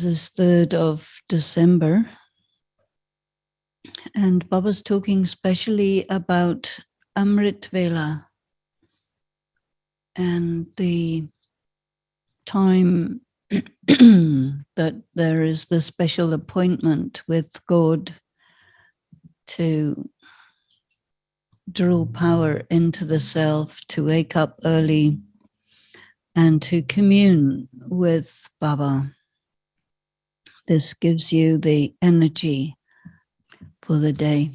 This is 3rd of December, and Baba's talking specially about Amrit Vela and the time that there is the special appointment with God to draw power into the self, to wake up early and to commune with Baba. This gives you the energy for the day.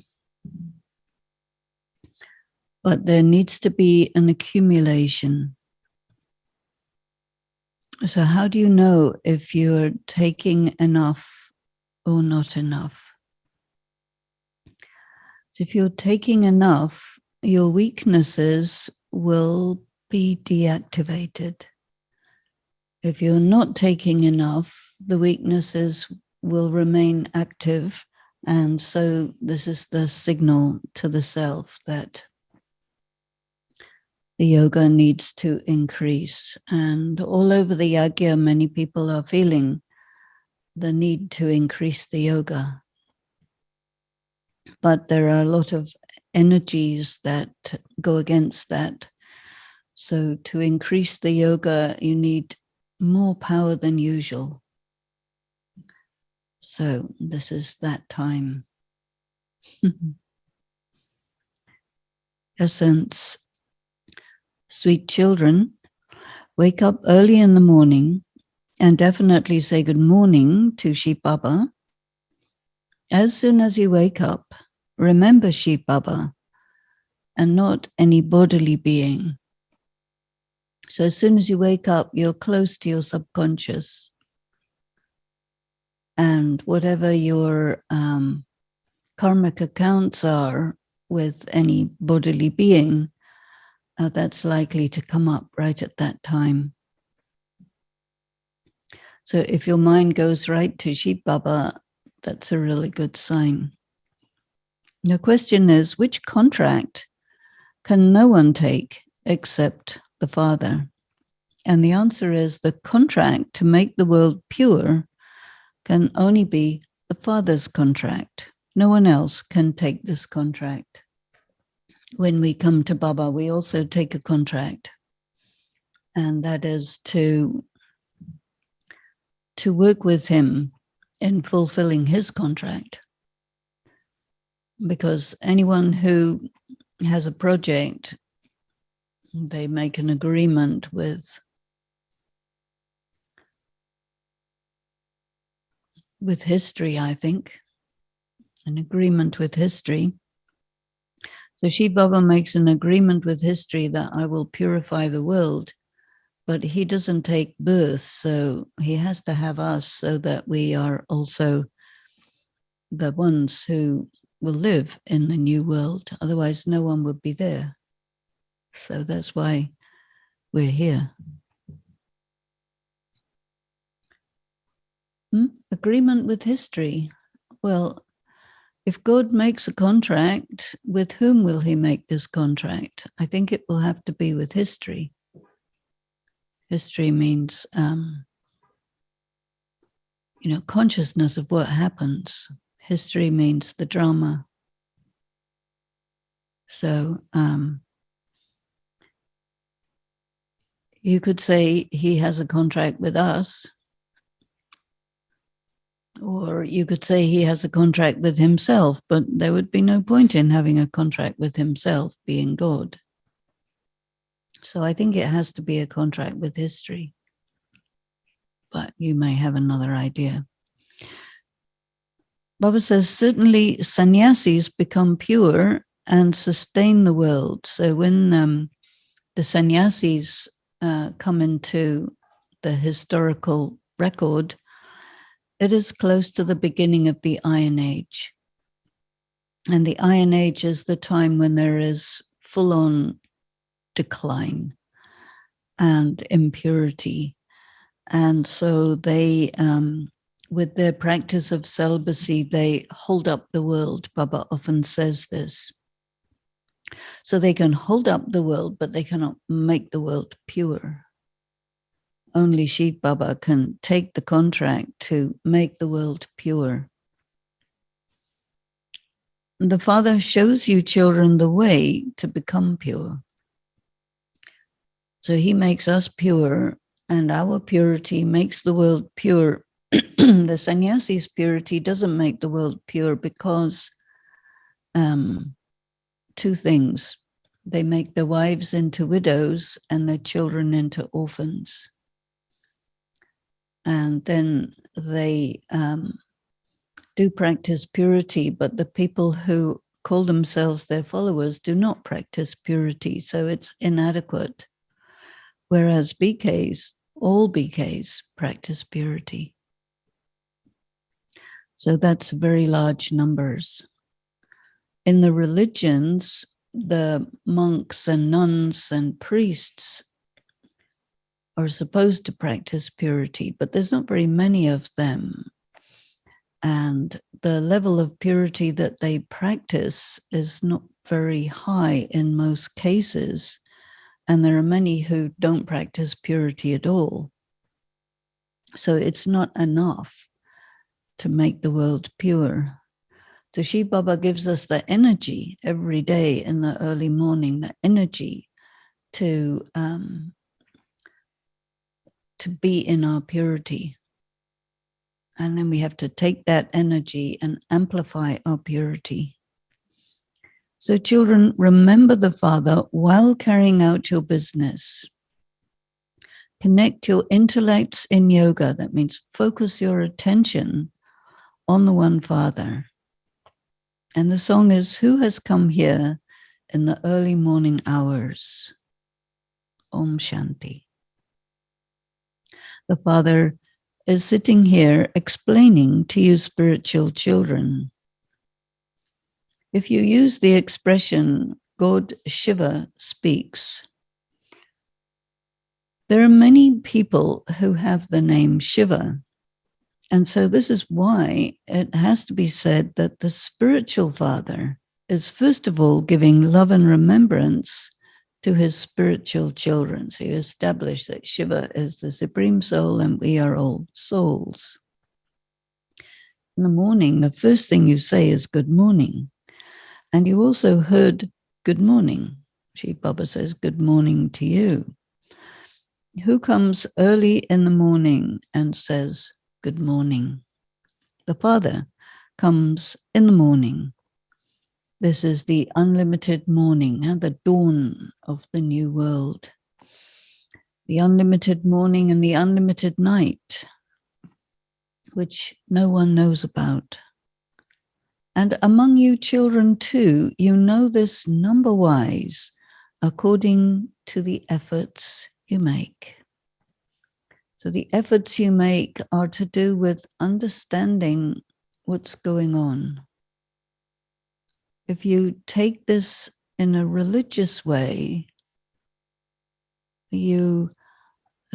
But there needs to be an accumulation. So how do you know if you're taking enough or not enough? So if you're taking enough, your weaknesses will be deactivated. If you're not taking enough, the weaknesses will remain active. And so this is the signal to the self that the yoga needs to increase. And all over the yagya, many people are feeling the need to increase the yoga. But there are a lot of energies that go against that. So to increase the yoga, you need more power than usual. So this is that time. Essence. Sweet children, wake up early in the morning and definitely say good morning to Sheep Baba. As soon as you wake up, remember Sheep Baba and not any bodily being. So as soon as you wake up, you're close to your subconscious. And whatever your karmic accounts are with any bodily being, that's likely to come up right at that time. So if your mind goes right to Sheep Baba, that's a really good sign. The question is, which contract can no one take except the Father? And the answer is the contract to make the world pure can only be the Father's contract. No one else can take this contract. When we come to Baba, we also take a contract, and that is to work with him in fulfilling his contract. Because anyone who has a project, they make an agreement with history, I think, an agreement with history. So Sheep Baba makes an agreement with history that I will purify the world, but he doesn't take birth, so he has to have us so that we are also the ones who will live in the new world. Otherwise, no one would be there. So that's why we're here. Agreement with history. Well, if God makes a contract, with whom will he make this contract? I think it will have to be with history. History means, consciousness of what happens. History means the drama. So you could say he has a contract with us, or you could say he has a contract with himself, but there would be no point in having a contract with himself, being God. So I think it has to be a contract with history. But you may have another idea. Baba says, certainly sannyasis become pure and sustain the world. So when the sannyasis come into the historical record, it is close to the beginning of the Iron Age. And the Iron Age is the time when there is full-on decline and impurity. And so they, with their practice of celibacy, they hold up the world. Baba often says this. So they can hold up the world, but they cannot make the world pure. only Shiv Baba can take the contract to make the world pure. The Father shows you children the way to become pure. So he makes us pure, and our purity makes the world pure. The sannyasi's purity doesn't make the world pure because two things. They make their wives into widows and their children into orphans. And then they do practice purity, but the people who call themselves their followers do not practice purity, so it's inadequate. Whereas BKs, all BKs practice purity. So that's very large numbers. In the religions, the monks and nuns and priests are supposed to practice purity, but there's not very many of them. And the level of purity that they practice is not very high in most cases. And there are many who don't practice purity at all. So it's not enough to make the world pure. So Shiv Baba gives us the energy every day in the early morning, the energy to be in our purity. And then we have to take that energy and amplify our purity. So children, remember the Father while carrying out your business. Connect your intellects in yoga. That means focus your attention on the one Father. And the song is, who has come here in the early morning hours? Om Shanti. The Father is sitting here explaining to you spiritual children. If you use the expression, God Shiva speaks, there are many people who have the name Shiva. And so this is why it has to be said that the spiritual Father is first of all giving love and remembrance to his spiritual children. So you establish that Shiva is the Supreme Soul and we are all souls. In the morning, the first thing you say is good morning. And you also heard good morning. Shiv Baba says good morning to you. Who comes early in the morning and says good morning? The Father comes in the morning. This is the unlimited morning, the dawn of the new world. The unlimited morning and the unlimited night, which no one knows about. And among you children too, you know this number-wise, according to the efforts you make. So the efforts you make are to do with understanding what's going on. If you take this in a religious way, you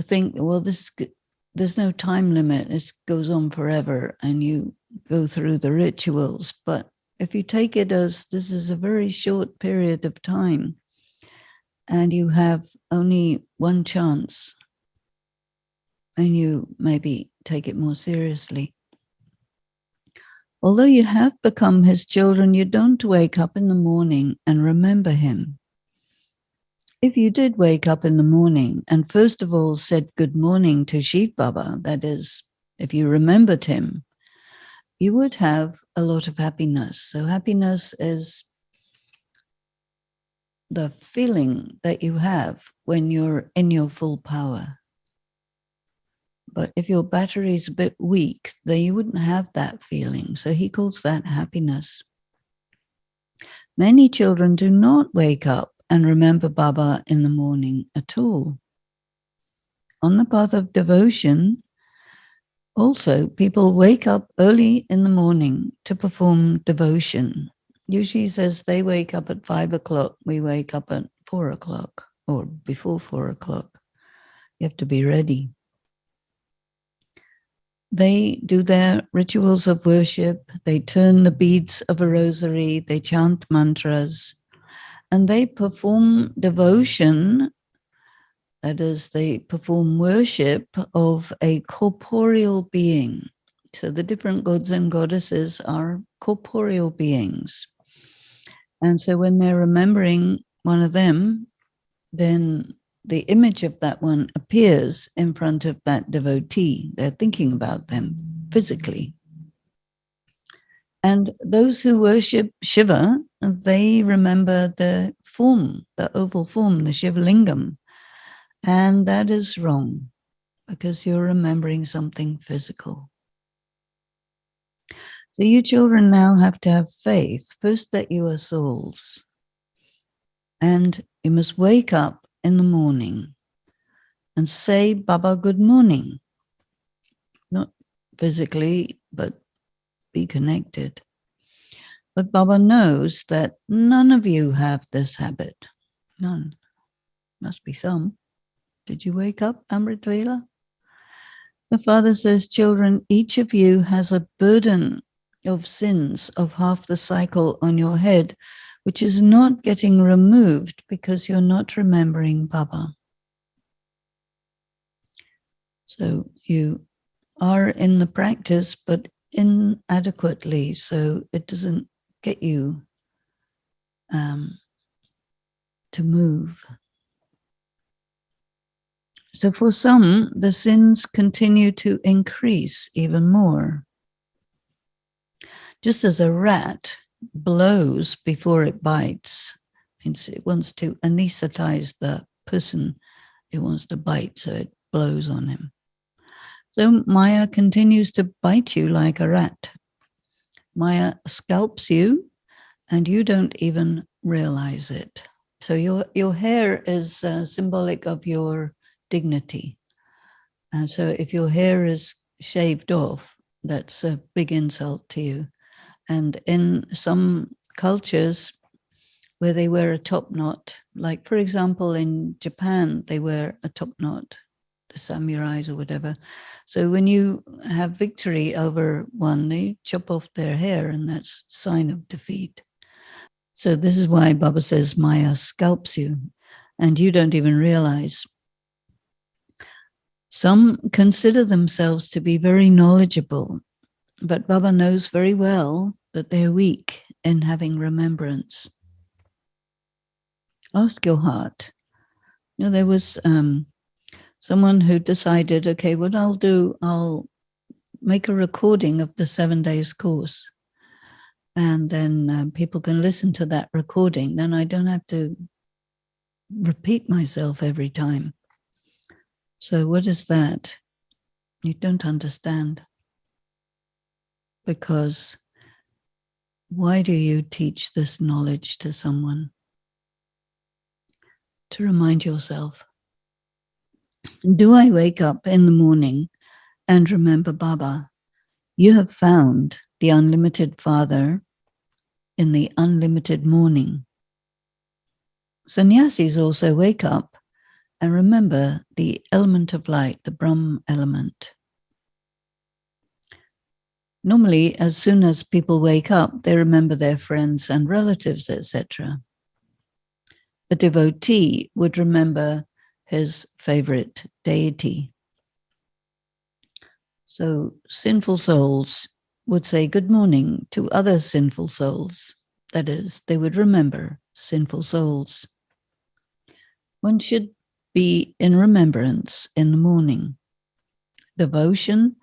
think, well, there's no time limit. It goes on forever and you go through the rituals. But if you take it as this is a very short period of time and you have only one chance, and you maybe take it more seriously. Although you have become his children, you don't wake up in the morning and remember him. If you did wake up in the morning and first of all said good morning to Shiv Baba, that is, if you remembered him, you would have a lot of happiness. So happiness is the feeling that you have when you're in your full power. But if your battery is a bit weak, then you wouldn't have that feeling. So he calls that happiness. Many children do not wake up and remember Baba in the morning at all. On the path of devotion, also, people wake up early in the morning to perform devotion. Usually says they wake up at 5 o'clock. We wake up at 4 o'clock or before 4 o'clock. You have to be ready. They do their rituals of worship. They turn the beads of a rosary. They chant mantras. And they perform devotion That is, they perform worship of a corporeal being. So the different gods and goddesses are corporeal beings. And so when they're remembering one of them, then the image of that one appears in front of that devotee. They're thinking about them physically. And those who worship Shiva, they remember the form, the oval form, the Shiva lingam. And that is wrong because you're remembering something physical. So you children now have to have faith, first that you are souls. And you must wake up in the morning and say, Baba, good morning. Not physically, but be connected. But Baba knows that none of you have this habit. None. Must be some. Did you wake up, Amrit Vela? The Father says, children, each of you has a burden of sins of half the cycle on your head, which is not getting removed because you're not remembering Baba. So you are in the practice, but inadequately, so it doesn't get you to move. So for some, the sins continue to increase even more. Just as a rat blows before it bites, means it wants to anesthetize the person it wants to bite, so it blows on him. So Maya continues to bite you like a rat. Maya scalps you, and you don't even realize it. So your hair is symbolic of your dignity. And so if your hair is shaved off, that's a big insult to you. And in some cultures where they wear a top knot, like for example in Japan, they wear a top knot, the samurais or whatever. So when you have victory over one, they chop off their hair, and that's a sign of defeat. So this is why Baba says Maya scalps you, and you don't even realize. Some consider themselves to be very knowledgeable, but Baba knows very well that they're weak in having remembrance. Ask your heart. You know, there was someone who decided, okay, what I'll do, I'll make a recording of the 7 days course. And then people can listen to that recording. Then I don't have to repeat myself every time. So what is that? You don't understand. Because why do you teach this knowledge to someone? To remind yourself. Do I wake up in the morning and remember Baba? You have found the unlimited Father in the unlimited morning. Sannyasis also wake up and remember the element of light, the Brahm element. Normally, as soon as people wake up, they remember their friends and relatives, etc. A devotee would remember his favorite deity. So sinful souls would say good morning to other sinful souls. That is, they would remember sinful souls. One should be in remembrance in the morning. Devotion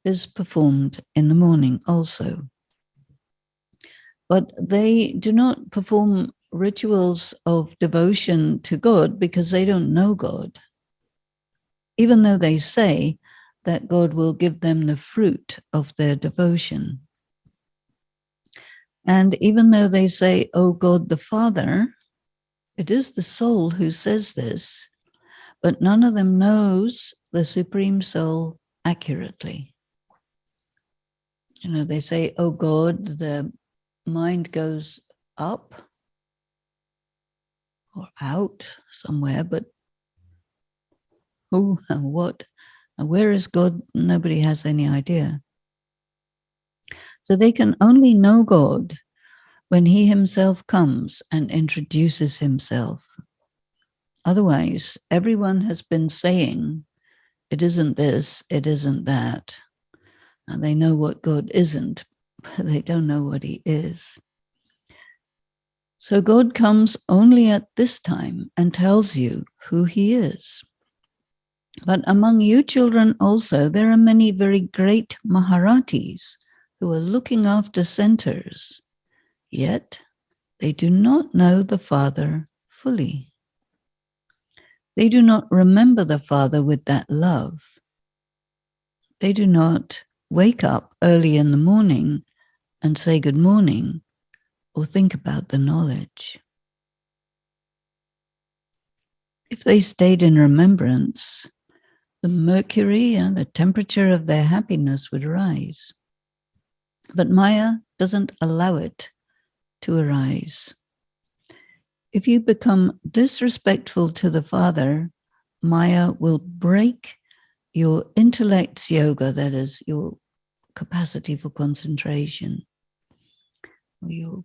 is performed in the morning also. But they do not perform rituals of devotion to God because they don't know God. Even though they say that God will give them the fruit of their devotion. And even though they say, oh God the Father, it is the soul who says this, but none of them knows the Supreme Soul accurately. You know, they say, oh God, the mind goes up or out somewhere, but who and what and where is God? Nobody has any idea. So they can only know God when he himself comes and introduces himself. Otherwise, everyone has been saying, it isn't this, it isn't that. And they know what God isn't, but they don't know what he is. So God comes only at this time and tells you who he is. But among you children also, there are many very great Maharatis who are looking after centers, yet they do not know the Father fully. They do not remember the Father with that love. They do not wake up early in the morning and say good morning or think about the knowledge. If they stayed in remembrance, the mercury and the temperature of their happiness would rise. But Maya doesn't allow it to arise. If you become disrespectful to the Father, Maya will break your intellect's yoga, that is, your capacity for concentration, or your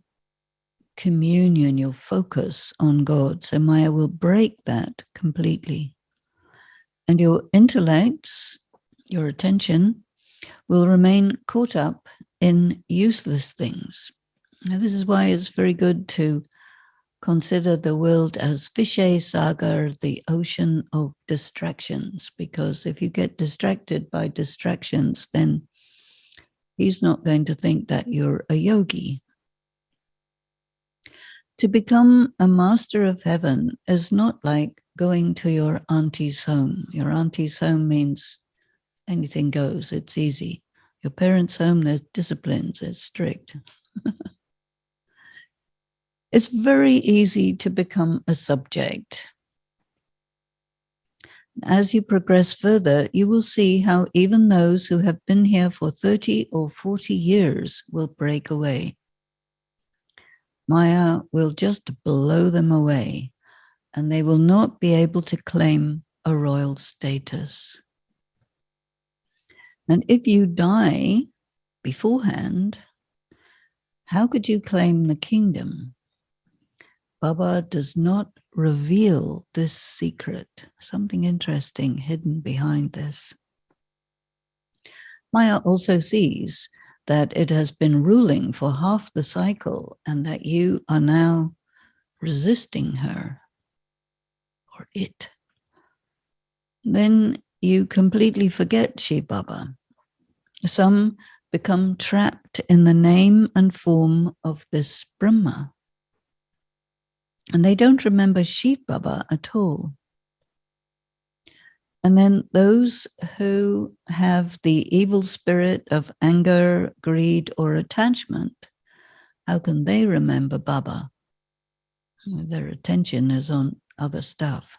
communion, your focus on God. So Maya will break that completely. And your intellects, your attention, will remain caught up in useless things. Now, this is why it's very good to consider the world as Vishay Sagar, the ocean of distractions, because if you get distracted by distractions, then he's not going to think that you're a yogi. To become a master of heaven is not like going to your auntie's home. Your auntie's home means anything goes, it's easy. Your parents' home, there's disciplines, it's strict. It's very easy to become a subject. As you progress further, you will see how even those who have been here for 30 or 40 years will break away. Maya will just blow them away, and they will not be able to claim a royal status. And if you die beforehand, how could you claim the kingdom? Baba does not reveal this secret, something interesting hidden behind this. Maya also sees that it has been ruling for half the cycle and that you are now resisting her or it. Then you completely forget Shiv Baba. Some become trapped in the name and form of this Brahma. And they don't remember Shiv Baba at all. And then those who have the evil spirit of anger, greed, or attachment, how can they remember Baba? Their attention is on other stuff.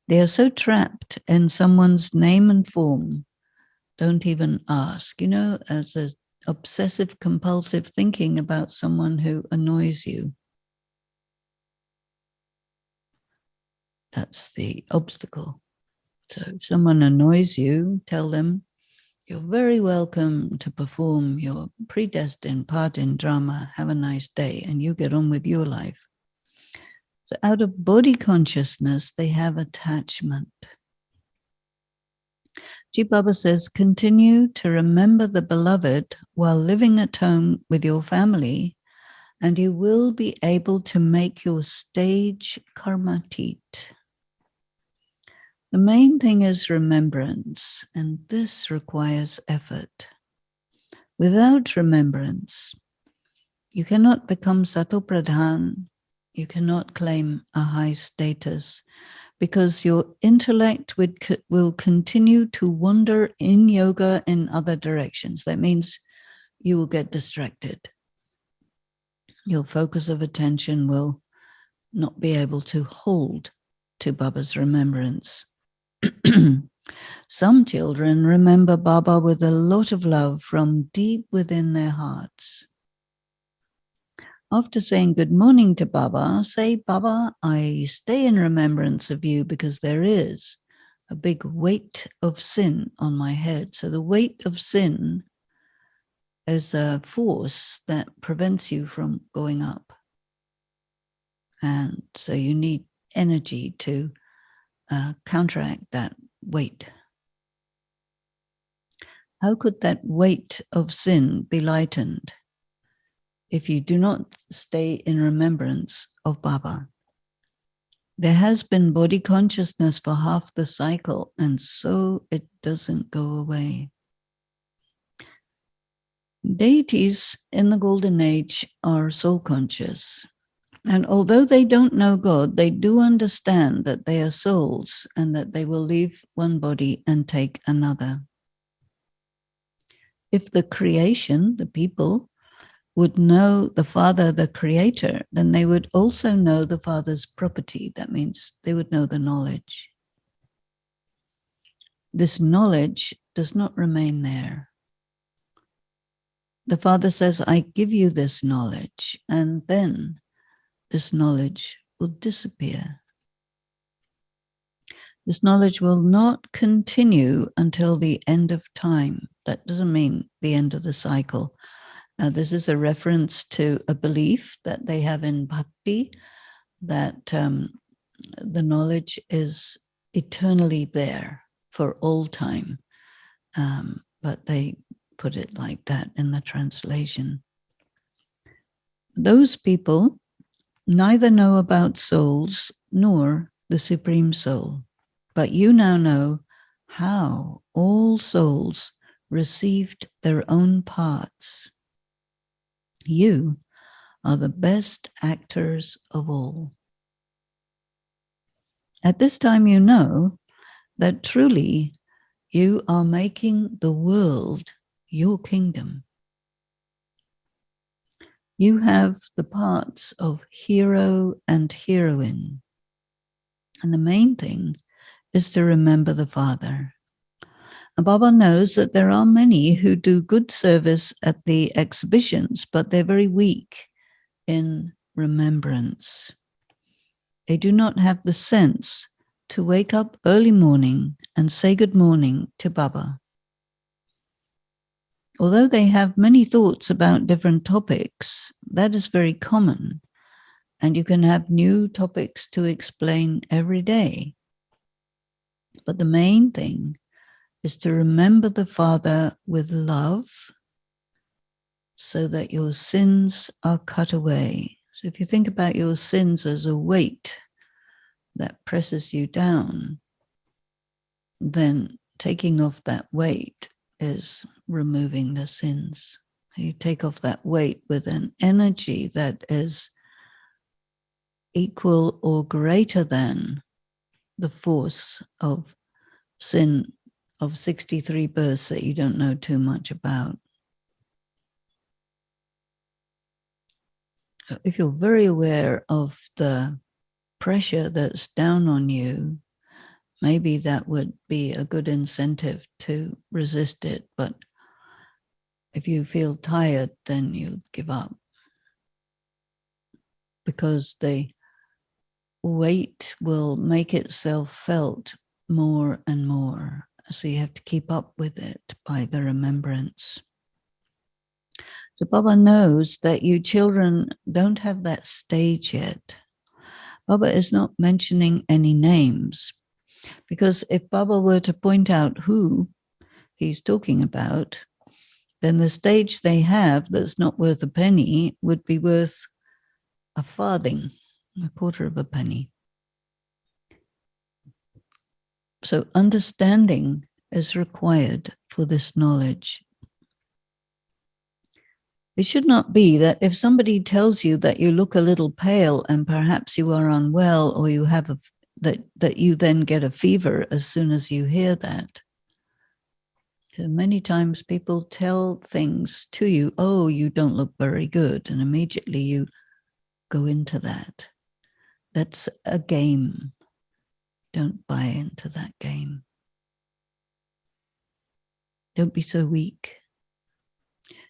They are so trapped in someone's name and form, don't even ask. You know, as an obsessive compulsive thinking about someone who annoys you. That's the obstacle. So if someone annoys you, tell them, you're very welcome to perform your predestined part in drama. Have a nice day, and you get on with your life. So out of body consciousness, they have attachment. Ji Baba says, continue to remember the beloved while living at home with your family, and you will be able to make your stage karmatit. The main thing is remembrance, and this requires effort. Without remembrance, you cannot become Satopradhan, you cannot claim a high status, because your intellect will continue to wander in yoga in other directions. That means you will get distracted. Your focus of attention will not be able to hold to Baba's remembrance. Some children remember Baba with a lot of love from deep within their hearts. After saying good morning to Baba, say, Baba, I stay in remembrance of you because there is a big weight of sin on my head. So the weight of sin is a force that prevents you from going up. And so you need energy to counteract that weight. How could that weight of sin be lightened if you do not stay in remembrance of Baba? There has been body consciousness for half the cycle, and so it doesn't go away. Deities in the Golden Age are soul conscious. And although they don't know God, they do understand that they are souls and that they will leave one body and take another. If the creation, the people, would know the Father, the Creator, then they would also know the Father's property. That means they would know the knowledge. This knowledge does not remain there. The Father says, I give you this knowledge, and then this knowledge will disappear. This knowledge will not continue until the end of time. That doesn't mean the end of the cycle. This is a reference to a belief that they have in bhakti, that the knowledge is eternally there for all time. But they put it like that in the translation. Those people neither know about souls nor the Supreme Soul. But you now know how all souls received their own parts. You are the best actors of all. At this time, you know that truly you are making the world your kingdom. You have the parts of hero and heroine. And the main thing is to remember the Father. And Baba knows that there are many who do good service at the exhibitions, but they're very weak in remembrance. They do not have the sense to wake up early morning and say good morning to Baba. Although they have many thoughts about different topics, that is very common. And you can have new topics to explain every day. But the main thing is to remember the Father with love so that your sins are cut away. So if you think about your sins as a weight that presses you down, then taking off that weight is removing the sins. You take off that weight with an energy that is equal or greater than the force of sin of 63 births that you don't know too much about. If you're very aware of the pressure that's down on you, maybe that would be a good incentive to resist it. But if you feel tired, then you give up. Because the weight will make itself felt more and more. So you have to keep up with it by the remembrance. So Baba knows that you children don't have that stage yet. Baba is not mentioning any names, because if Baba were to point out who he's talking about, then the stage they have that's not worth a penny would be worth a farthing, a quarter of a penny. So understanding is required for this knowledge. It should not be that if somebody tells you that you look a little pale and perhaps you are unwell, or you have that you then get a fever as soon as you hear that. So many times people tell things to you, oh, you don't look very good, and immediately you go into that. That's a game. Don't buy into that game. Don't be so weak.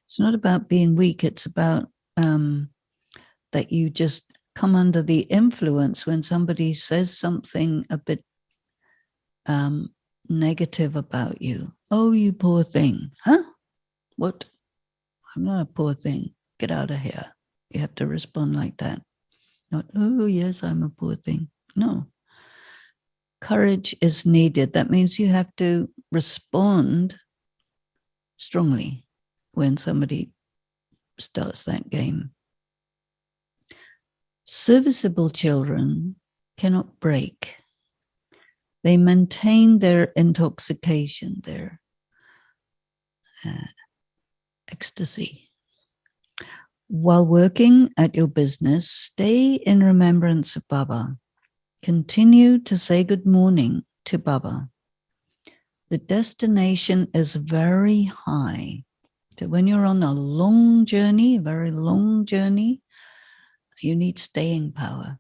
It's not about being weak. It's about that you just come under the influence when somebody says something a bit negative about you. Oh, you poor thing. Huh? What? I'm not a poor thing. Get out of here. You have to respond like that. Not, oh, yes, I'm a poor thing. No. Courage is needed. That means you have to respond strongly when somebody starts that game. Serviceable children cannot break. They maintain their intoxication, their ecstasy. While working at your business, stay in remembrance of Baba. Continue to say good morning to Baba. The destination is very high. So when you're on a long journey, a very long journey, you need staying power.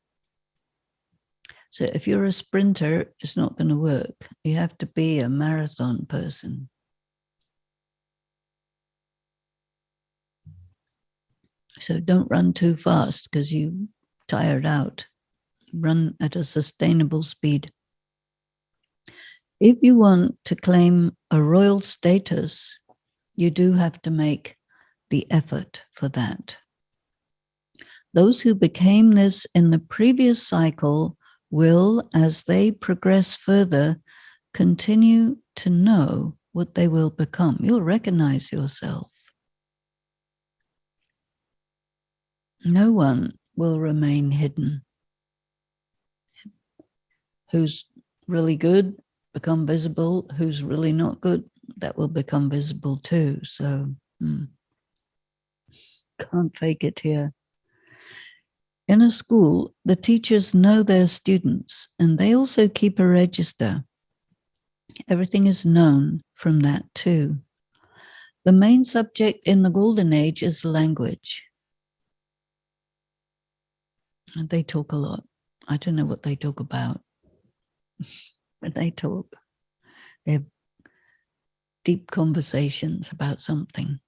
So if you're a sprinter, it's not going to work. You have to be a marathon person. So don't run too fast because you're tired out. Run at a sustainable speed. If you want to claim a royal status, you do have to make the effort for that. Those who became this in the previous cycle will, as they progress further, continue to know what they will become. You'll recognize yourself. No one will remain hidden. Who's really good, become visible. Who's really not good, that will become visible too. So, can't fake it here. In a school, the teachers know their students and they also keep a register. Everything is known from that too. The main subject in the Golden Age is language. And they talk a lot. I don't know what they talk about, but they talk. They have deep conversations about something.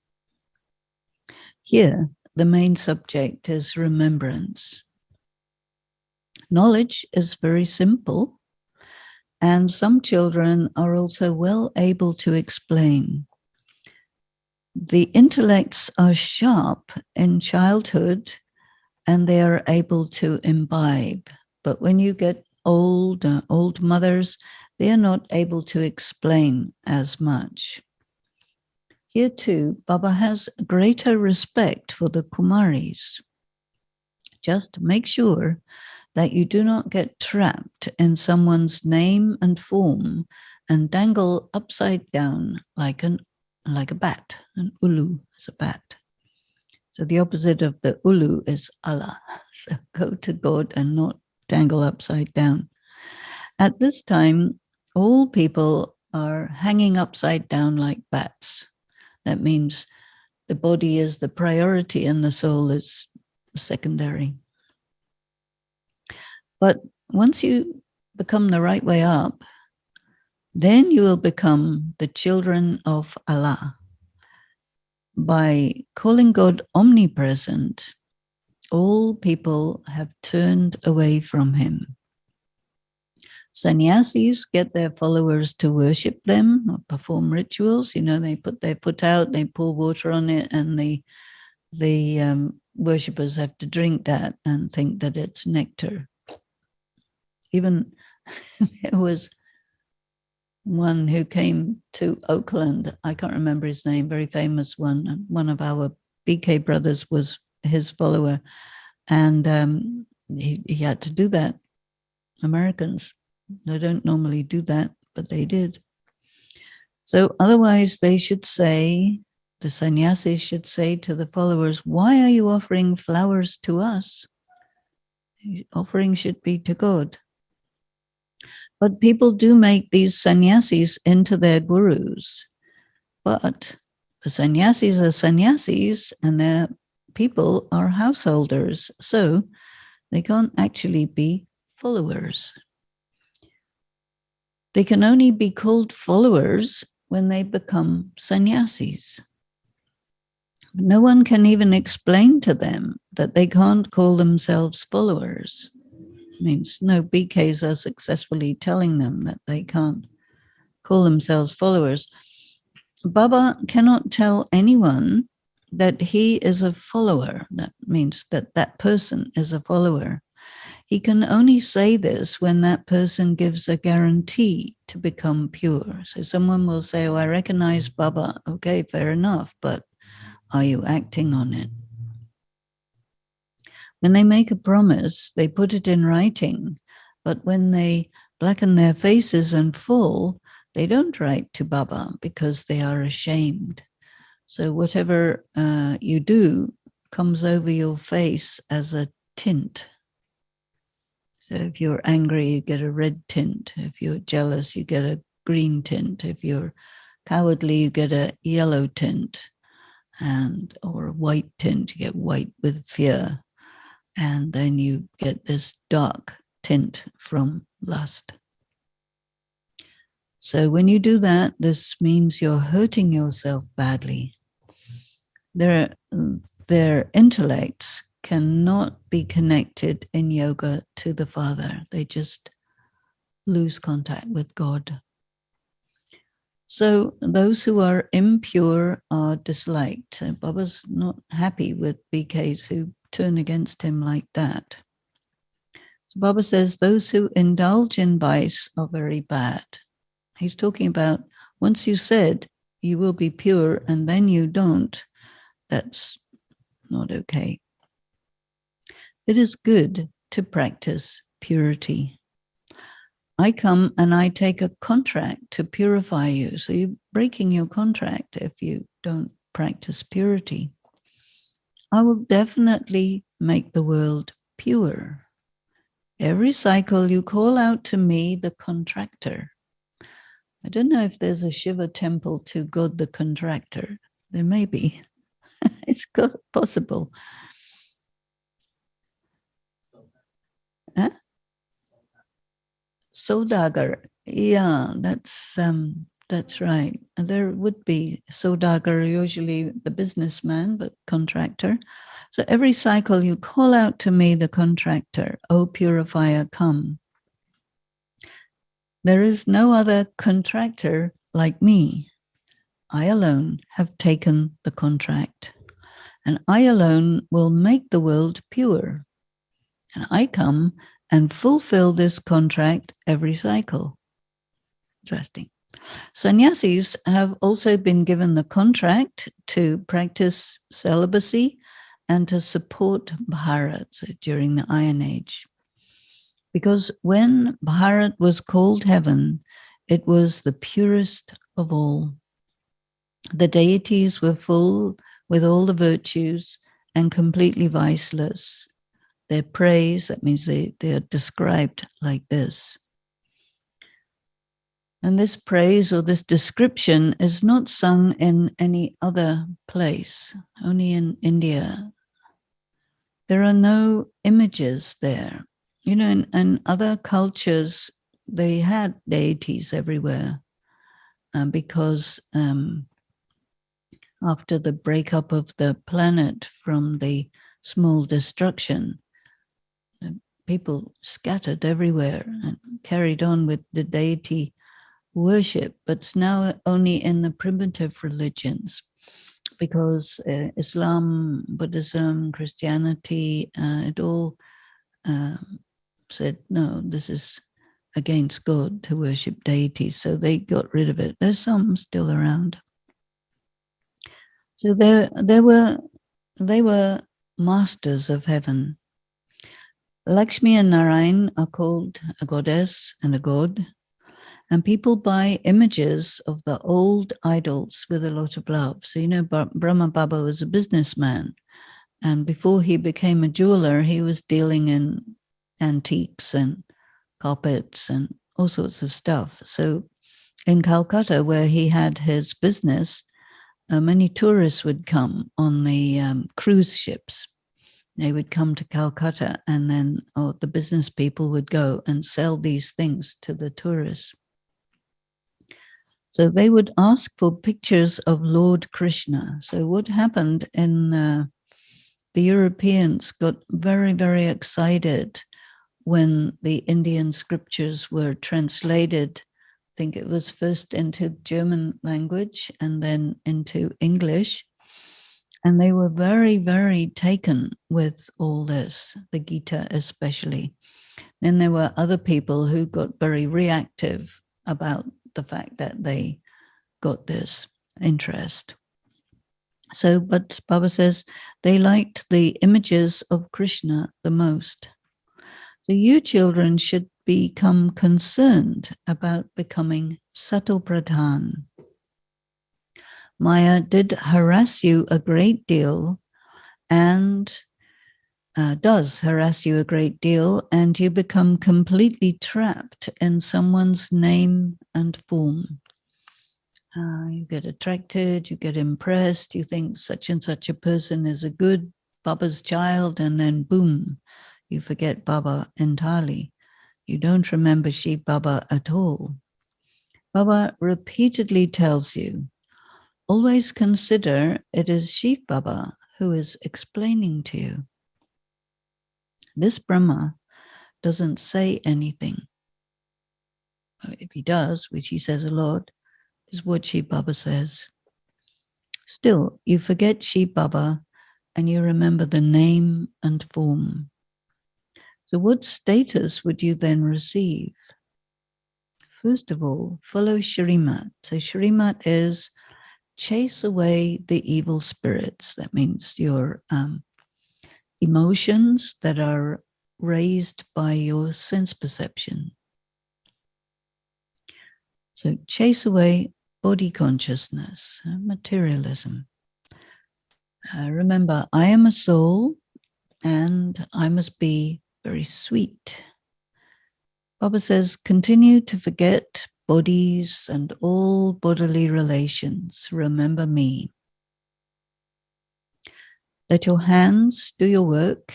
Here, the main subject is remembrance. Knowledge is very simple, and some children are also well able to explain. The intellects are sharp in childhood, and they are able to imbibe. But when you get old mothers, they are not able to explain as much. Here too, Baba has greater respect for the Kumaris. Just make sure that you do not get trapped in someone's name and form and dangle upside down like a bat. An ulu is a bat. So the opposite of the ulu is Allah. So go to God and not dangle upside down. At this time, all people are hanging upside down like bats. That means the body is the priority and the soul is secondary. But once you become the right way up, then you will become the children of Allah. By calling God omnipresent, all people have turned away from him. Sannyasis get their followers to worship them or perform rituals. They put their foot out, they pour water on it, and the worshippers have to drink that and think that it's nectar. Even there was one who came to Oakland. I can't remember his name, very famous one. One of our BK brothers was his follower. And he had to do that. Americans, they don't normally do that, but they did. So otherwise they should say, the sannyasis should say to the followers, why are you offering flowers to us? Offering should be to God. But people do make these sannyasis into their gurus. But the sannyasis are sannyasis and their people are householders. So they can't actually be followers. They can only be called followers when they become sannyasis. No one can even explain to them that they can't call themselves followers. It means no BKs are successfully telling them that they can't call themselves followers. Baba cannot tell anyone that he is a follower. That means that that person is a follower. he can only say this when that person gives a guarantee to become pure. So someone will say, oh, I recognize Baba. Okay, fair enough, but are you acting on it? When they make a promise, they put it in writing, but when they blacken their faces and fall, they don't write to Baba because they are ashamed. So whatever you do comes over your face as a tint. So if you're angry, you get a red tint. If you're jealous, you get a green tint. If you're cowardly, you get a yellow tint, or a white tint. You get white with fear. And then you get this dark tint from lust. So when you do that, this means you're hurting yourself badly. Their intellects cannot be connected in yoga to the Father. They just lose contact with God. So those who are impure are disliked. Baba's not happy with BKs who turn against him like that. So Baba says those who indulge in vice are very bad. He's talking about once you said you will be pure and then you don't, that's not okay. It is good to practice purity. I come and I take a contract to purify you. So you're breaking your contract if you don't practice purity. I will definitely make the world pure. Every cycle you call out to me, the contractor. I don't know if there's a Shiva temple to God the contractor. There may be. It's possible. Huh? Saudagar. Yeah, that's right. And there would be Saudagar, usually the businessman, but contractor. So every cycle you call out to me, the contractor, O purifier, come. There is no other contractor like me. I alone have taken the contract, and I alone will make the world pure. And I come and fulfill this contract every cycle. Interesting. Sannyasis have also been given the contract to practice celibacy and to support Bharat during the Iron Age. Because when Bharat was called heaven, it was the purest of all. The deities were full with all the virtues and completely viceless. Their praise, that means they are described like this. And this praise or this description is not sung in any other place, only in India. There are no images there. You know, in other cultures, they had deities everywhere because after the breakup of the planet from the small destruction, people scattered everywhere and carried on with the deity worship, but it's now only in the primitive religions because Islam, Buddhism, Christianity, it all said, no, this is against God to worship deities. So they got rid of it. There's some still around. So they were masters of heaven. Lakshmi and Narayan are called a goddess and a god. And people buy images of the old idols with a lot of love. So, you know, Brahma Baba was a businessman. And before he became a jeweler, he was dealing in antiques and carpets and all sorts of stuff. So in Calcutta, where he had his business, many tourists would come on the cruise ships. They would come to Calcutta and then the business people would go and sell these things to the tourists. So they would ask for pictures of Lord Krishna. So what happened in the Europeans got very, very excited when the Indian scriptures were translated. I think it was first into German language and then into English. And they were very, very taken with all this, the Gita especially. Then there were other people who got very reactive about the fact that they got this interest. So, but Baba says they liked the images of Krishna the most. So you children should become concerned about becoming Sato Pradhan. Maya did harass you a great deal and does harass you a great deal, and you become completely trapped in someone's name and form. You get attracted, you get impressed, you think such and such a person is a good Baba's child, and then boom, you forget Baba entirely. You don't remember Shiv Baba at all. Baba repeatedly tells you, always consider it is Shiv Baba who is explaining to you. This Brahma doesn't say anything. If he does, which he says a lot, is what Shiv Baba says. Still, you forget Shiv Baba and you remember the name and form. So what status would you then receive? First of all, follow Shrimat. So Shrimat is chase away the evil spirits. That means your emotions that are raised by your sense perception. So chase away body consciousness, materialism. Remember, I am a soul and I must be very sweet. Baba says, continue to forget bodies and all bodily relations. Remember me. Let your hands do your work,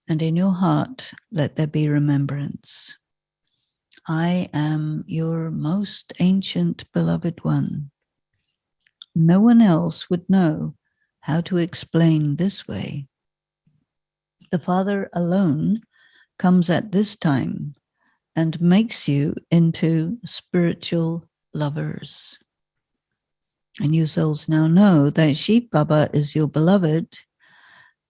and in your heart let there be remembrance. I am your most ancient beloved one. No one else would know how to explain this way. The Father alone comes at this time and makes you into spiritual lovers. And you souls now know that Shiv Baba is your beloved,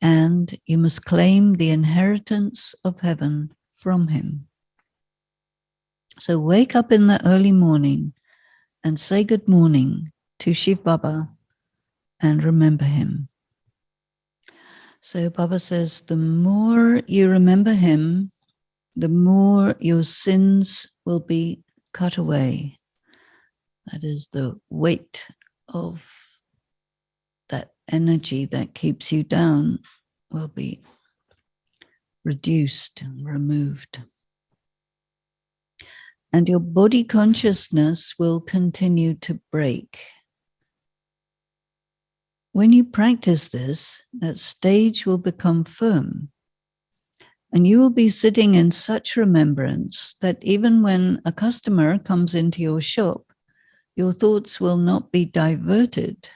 and you must claim the inheritance of heaven from him. So wake up in the early morning and say good morning to Shiv Baba and remember him. So Baba says, the more you remember him, the more your sins will be cut away. That is the weight of that energy that keeps you down will be reduced and removed. And your body consciousness will continue to break. When you practice this, that stage will become firm. And you will be sitting in such remembrance that even when a customer comes into your shop, your thoughts will not be diverted.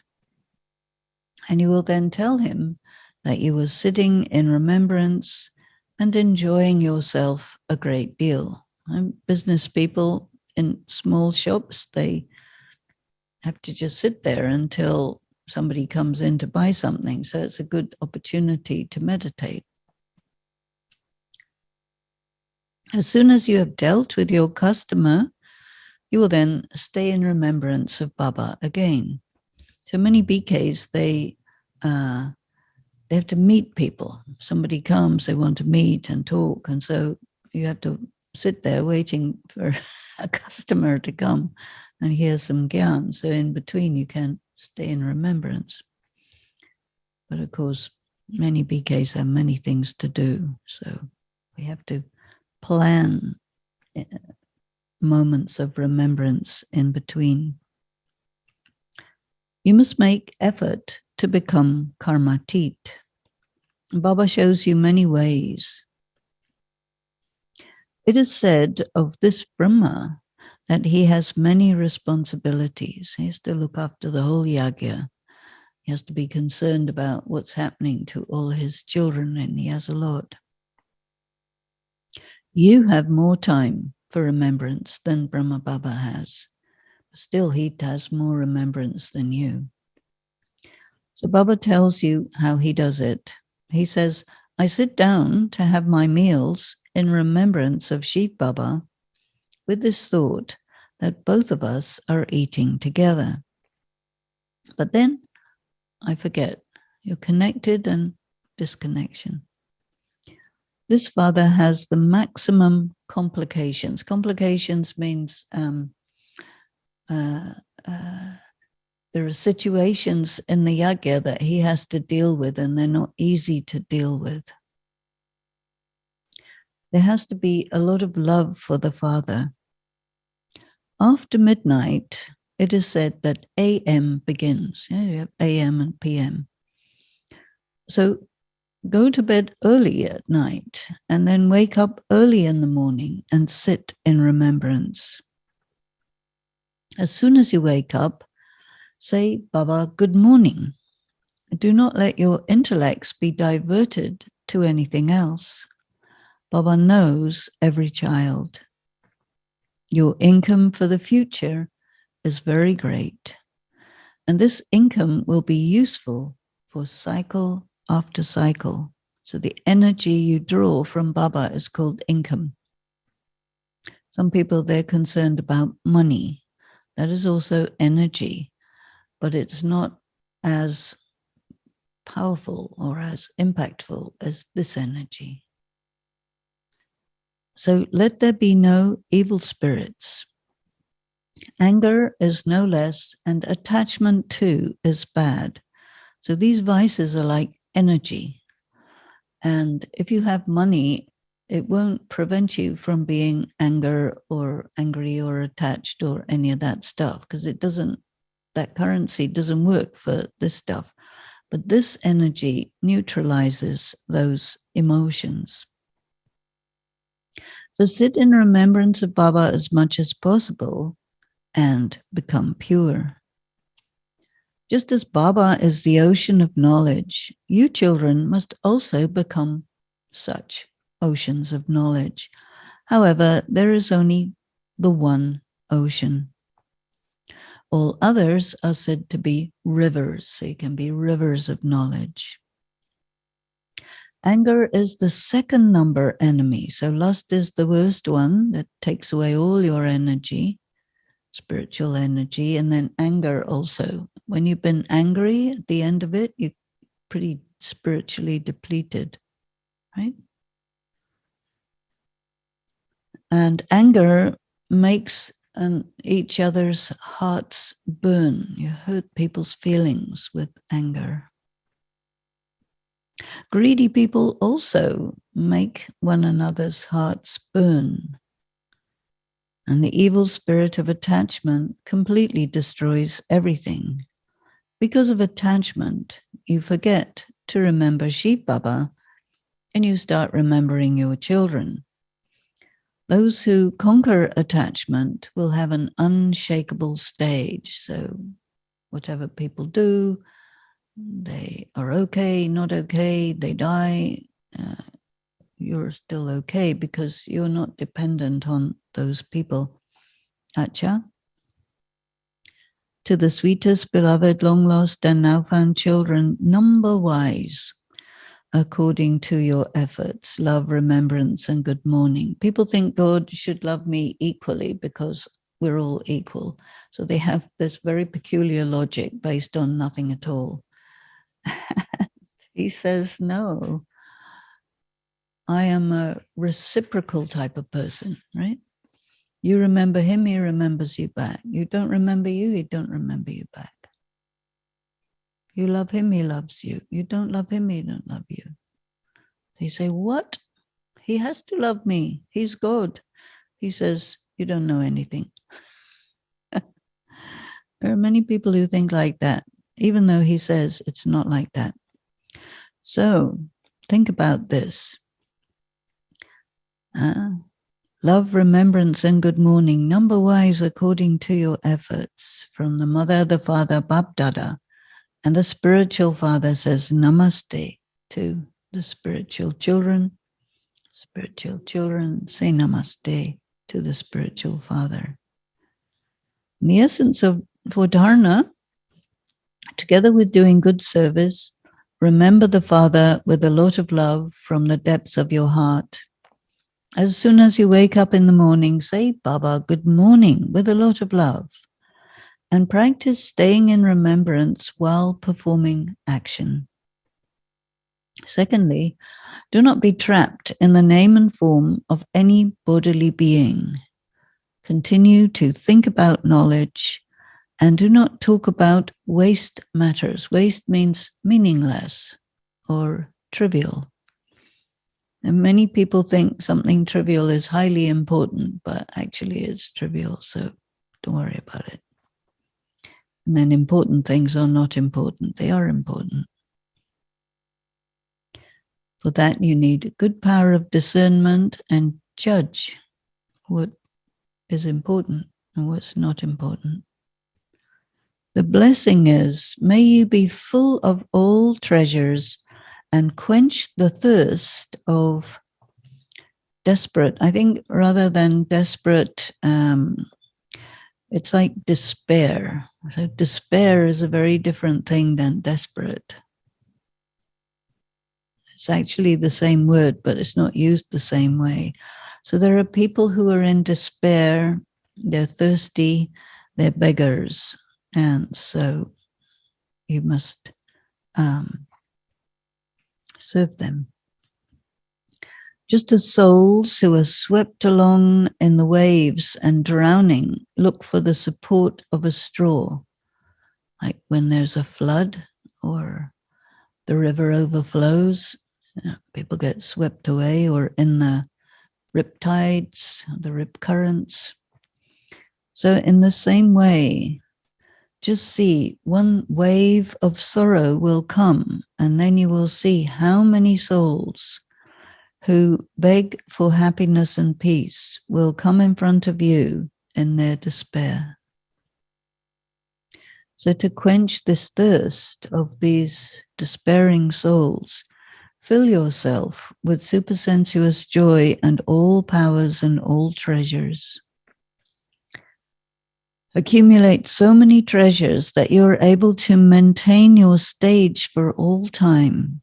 And you will then tell him that you were sitting in remembrance and enjoying yourself a great deal. And business people in small shops, they have to just sit there until somebody comes in to buy something. So it's a good opportunity to meditate. As soon as you have dealt with your customer, you will then stay in remembrance of Baba again. So many BKs, they have to meet people. Somebody comes, they want to meet and talk. And so you have to sit there waiting for a customer to come and hear some gyan. So in between, you can stay in remembrance. But of course, many BKs have many things to do. So we have to plan moments of remembrance in between. You must make effort to become karmatit. Baba shows you many ways. It is said of this Brahma that he has many responsibilities. He has to look after the whole yagya. He has to be concerned about what's happening to all his children, and he has a lot. You have more time for remembrance than Brahma Baba has. Still, he has more remembrance than you. So Baba tells you how he does it. He says, I sit down to have my meals in remembrance of Shiv Baba with this thought that both of us are eating together. But then I forget. You're connected and disconnection. This father has the maximum complications. Complications means there are situations in the yagya that he has to deal with, and they're not easy to deal with. There has to be a lot of love for the father. After midnight, it is said that AM begins. Yeah, you have AM and PM. So go to bed early at night and then wake up early in the morning and sit in remembrance. As soon as you wake up, say, Baba, good morning. Do not let your intellects be diverted to anything else. Baba knows every child. Your income for the future is very great. And this income will be useful for cycle after cycle. So the energy you draw from Baba is called income. Some people, they're concerned about money. That is also energy, but it's not as powerful or as impactful as this energy. So let there be no evil spirits. Anger is no less, and attachment too is bad. So these vices are like energy. And if you have money, it won't prevent you from being angry or attached or any of that stuff, because that currency doesn't work for this stuff. But this energy neutralizes those emotions. So sit in remembrance of Baba as much as possible and become pure. Just as Baba is the ocean of knowledge, you children must also become such oceans of knowledge. However, there is only the one ocean. All others are said to be rivers, so you can be rivers of knowledge. Anger is the second number enemy. So lust is the worst one that takes away all your energy, spiritual energy, and then anger also. When you've been angry at the end of it, you're pretty spiritually depleted, right? And anger makes each other's hearts burn. You hurt people's feelings with anger. Greedy people also make one another's hearts burn. And the evil spirit of attachment completely destroys everything. Because of attachment, you forget to remember Shiv Baba and you start remembering your children. Those who conquer attachment will have an unshakable stage. So whatever people do, they are okay, not okay, they die, you're still okay because you're not dependent on those people. Acha. To the sweetest, beloved, long lost, and now found children, number wise, according to your efforts, love, remembrance, and good morning. People think God should love me equally because we're all equal. So they have this very peculiar logic based on nothing at all. He says, no, I am a reciprocal type of person, right? You remember him, he remembers you back. You don't remember you, he don't remember you back. You love him, he loves you. You don't love him, he don't love you. They say, what? He has to love me. He's God. He says, you don't know anything. There are many people who think like that, even though he says it's not like that. So think about this. Love, remembrance, and good morning, number wise according to your efforts. From the mother, the father, Bab Dada, and the spiritual father says namaste to the spiritual children. Spiritual children say namaste to the spiritual father. And the essence of for dharna Together with doing good service, remember the Father with a lot of love from the depths of your heart. As soon as you wake up in the morning, say, Baba, good morning, with a lot of love. And practice staying in remembrance while performing action. Secondly, do not be trapped in the name and form of any bodily being. Continue to think about knowledge and do not talk about waste matters. Waste means meaningless or trivial. And many people think something trivial is highly important, but actually it's trivial, so don't worry about it. And then important things are not important. They are important. For that, you need a good power of discernment and judge what is important and what's not important. The blessing is, may you be full of all treasures and quench the thirst of desperate. I think rather than desperate, it's like despair. So despair is a very different thing than desperate. It's actually the same word, but it's not used the same way. So there are people who are in despair, they're thirsty, they're beggars. And so you must serve them. Just as souls who are swept along in the waves and drowning look for the support of a straw, like when there's a flood or the river overflows, people get swept away, or in the rip tides, the rip currents. So in the same way, just see one wave of sorrow will come, and then you will see how many souls who beg for happiness and peace will come in front of you in their despair. So to quench this thirst of these despairing souls, fill yourself with supersensuous joy and all powers and all treasures. Accumulate so many treasures that you're able to maintain your stage for all time.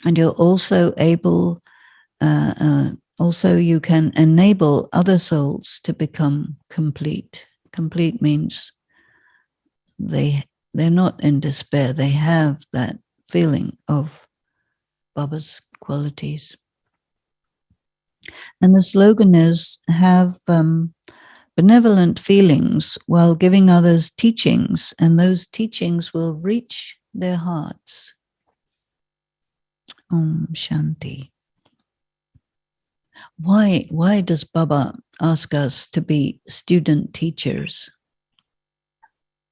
And you're also able, also you can enable other souls to become complete. Complete means they're not in despair. They have that feeling of Baba's qualities. And the slogan is, have benevolent feelings while giving others teachings, and those teachings will reach their hearts. Om Shanti. Why does Baba ask us to be student teachers?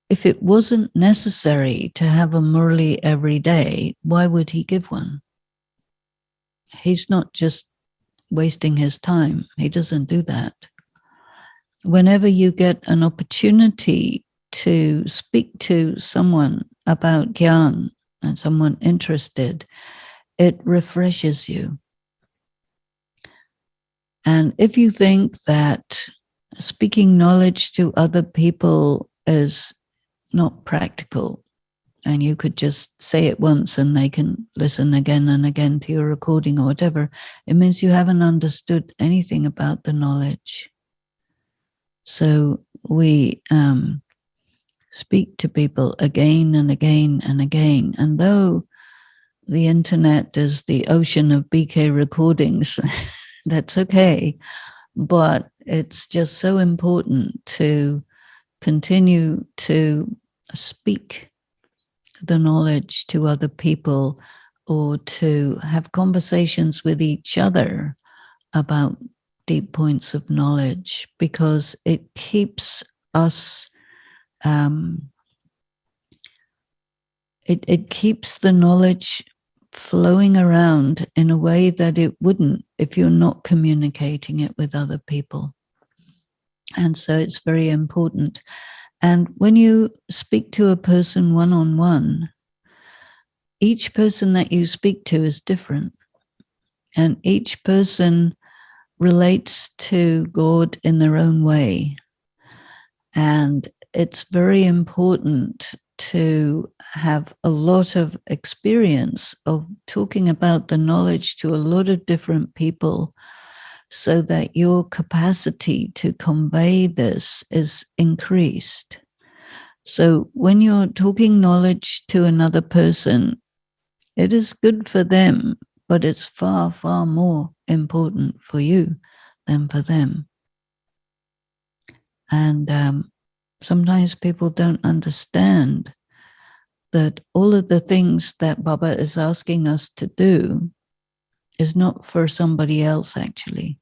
If it wasn't necessary to have a Murli every day, why would he give one? He's not just wasting his time. He doesn't do that. Whenever you get an opportunity to speak to someone about Gyan and someone interested, it refreshes you. And if you think that speaking knowledge to other people is not practical, and you could just say it once and they can listen again and again to your recording or whatever, it means you haven't understood anything about the knowledge. So we speak to people again and again and again. And though the internet is the ocean of BK recordings, that's okay. But it's just so important to continue to speak the knowledge to other people, or to have conversations with each other about deep points of knowledge, because it keeps us, it keeps the knowledge flowing around in a way that it wouldn't if you're not communicating it with other people. And so it's very important. And when you speak to a person one-on-one, each person that you speak to is different. And each person relates to God in their own way. And it's very important to have a lot of experience of talking about the knowledge to a lot of different people so that your capacity to convey this is increased. So when you're talking knowledge to another person, it is good for them, but it's far, far more important for you than for them. And sometimes people don't understand that all of the things that Baba is asking us to do is not for somebody else, actually.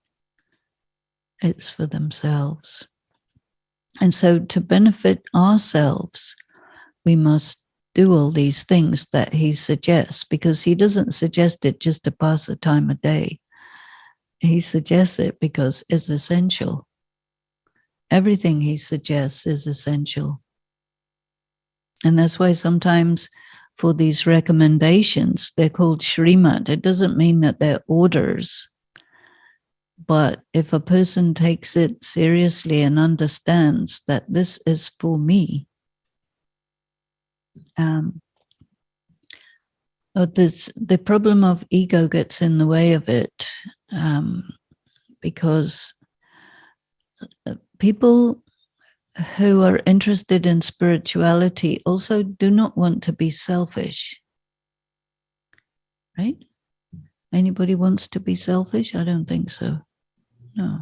It's for themselves. And so to benefit ourselves, we must do all these things that he suggests, because he doesn't suggest it just to pass the time of day. He suggests it because it's essential. Everything he suggests is essential. And that's why sometimes for these recommendations, they're called Shrimat. It doesn't mean that they're orders. But if a person takes it seriously and understands that this is for me, the problem of ego gets in the way of it, because people who are interested in spirituality also do not want to be selfish, right? Anybody wants to be selfish? I don't think so. No.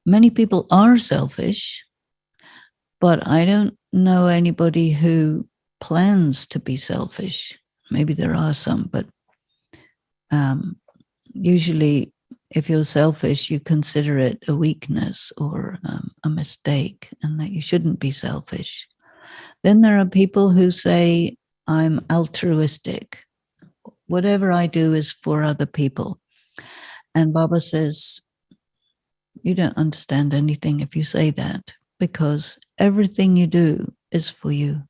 Many people are selfish, but I don't know anybody who plans to be selfish. Maybe there are some, but usually if you're selfish, you consider it a weakness or a mistake, and that you shouldn't be selfish. Then there are people who say, I'm altruistic. Whatever I do is for other people. And Baba says, you don't understand anything if you say that, because everything you do is for you.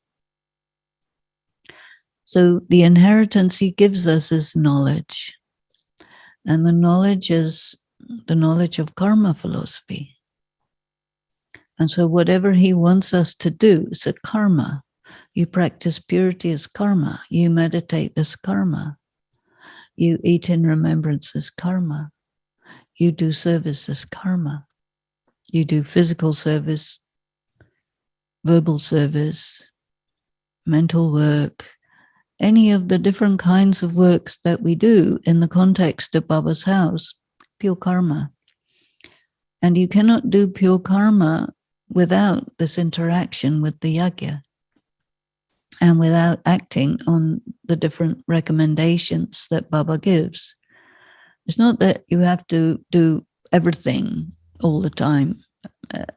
So the inheritance he gives us is knowledge. And the knowledge is the knowledge of karma philosophy. And so whatever he wants us to do is a karma. You practice purity as karma. You meditate as karma. You eat in remembrance as karma. You do service as karma. You do physical service, verbal service, mental work, any of the different kinds of works that we do in the context of Baba's house, pure karma. And you cannot do pure karma without this interaction with the yajna and without acting on the different recommendations that Baba gives. It's not that you have to do everything all the time,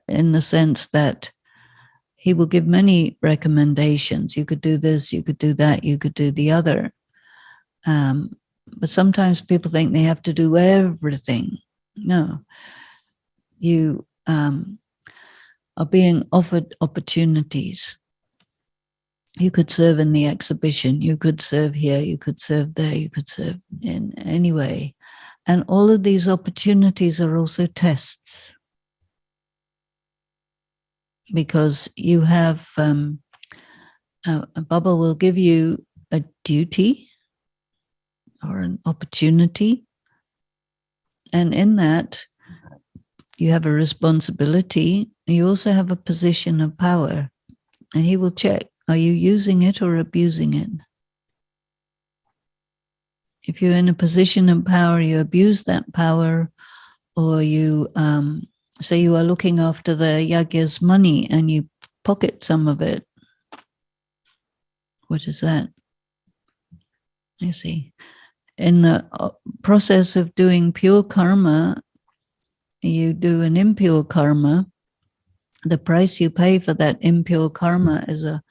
in the sense that he will give many recommendations. You could do this, you could do that, you could do the other. But sometimes people think they have to do everything. No. You are being offered opportunities. You could serve in the exhibition, you could serve here, you could serve there, you could serve in any way. And all of these opportunities are also tests. Because you have, Baba will give you a duty or an opportunity. And in that, you have a responsibility. You also have a position of power. And he will check, are you using it or abusing it? If you're in a position of power, you abuse that power, or you say you are looking after the yajna's money and you pocket some of it. What is that? You see, in the process of doing pure karma, you do an impure karma. The price you pay for that impure karma is a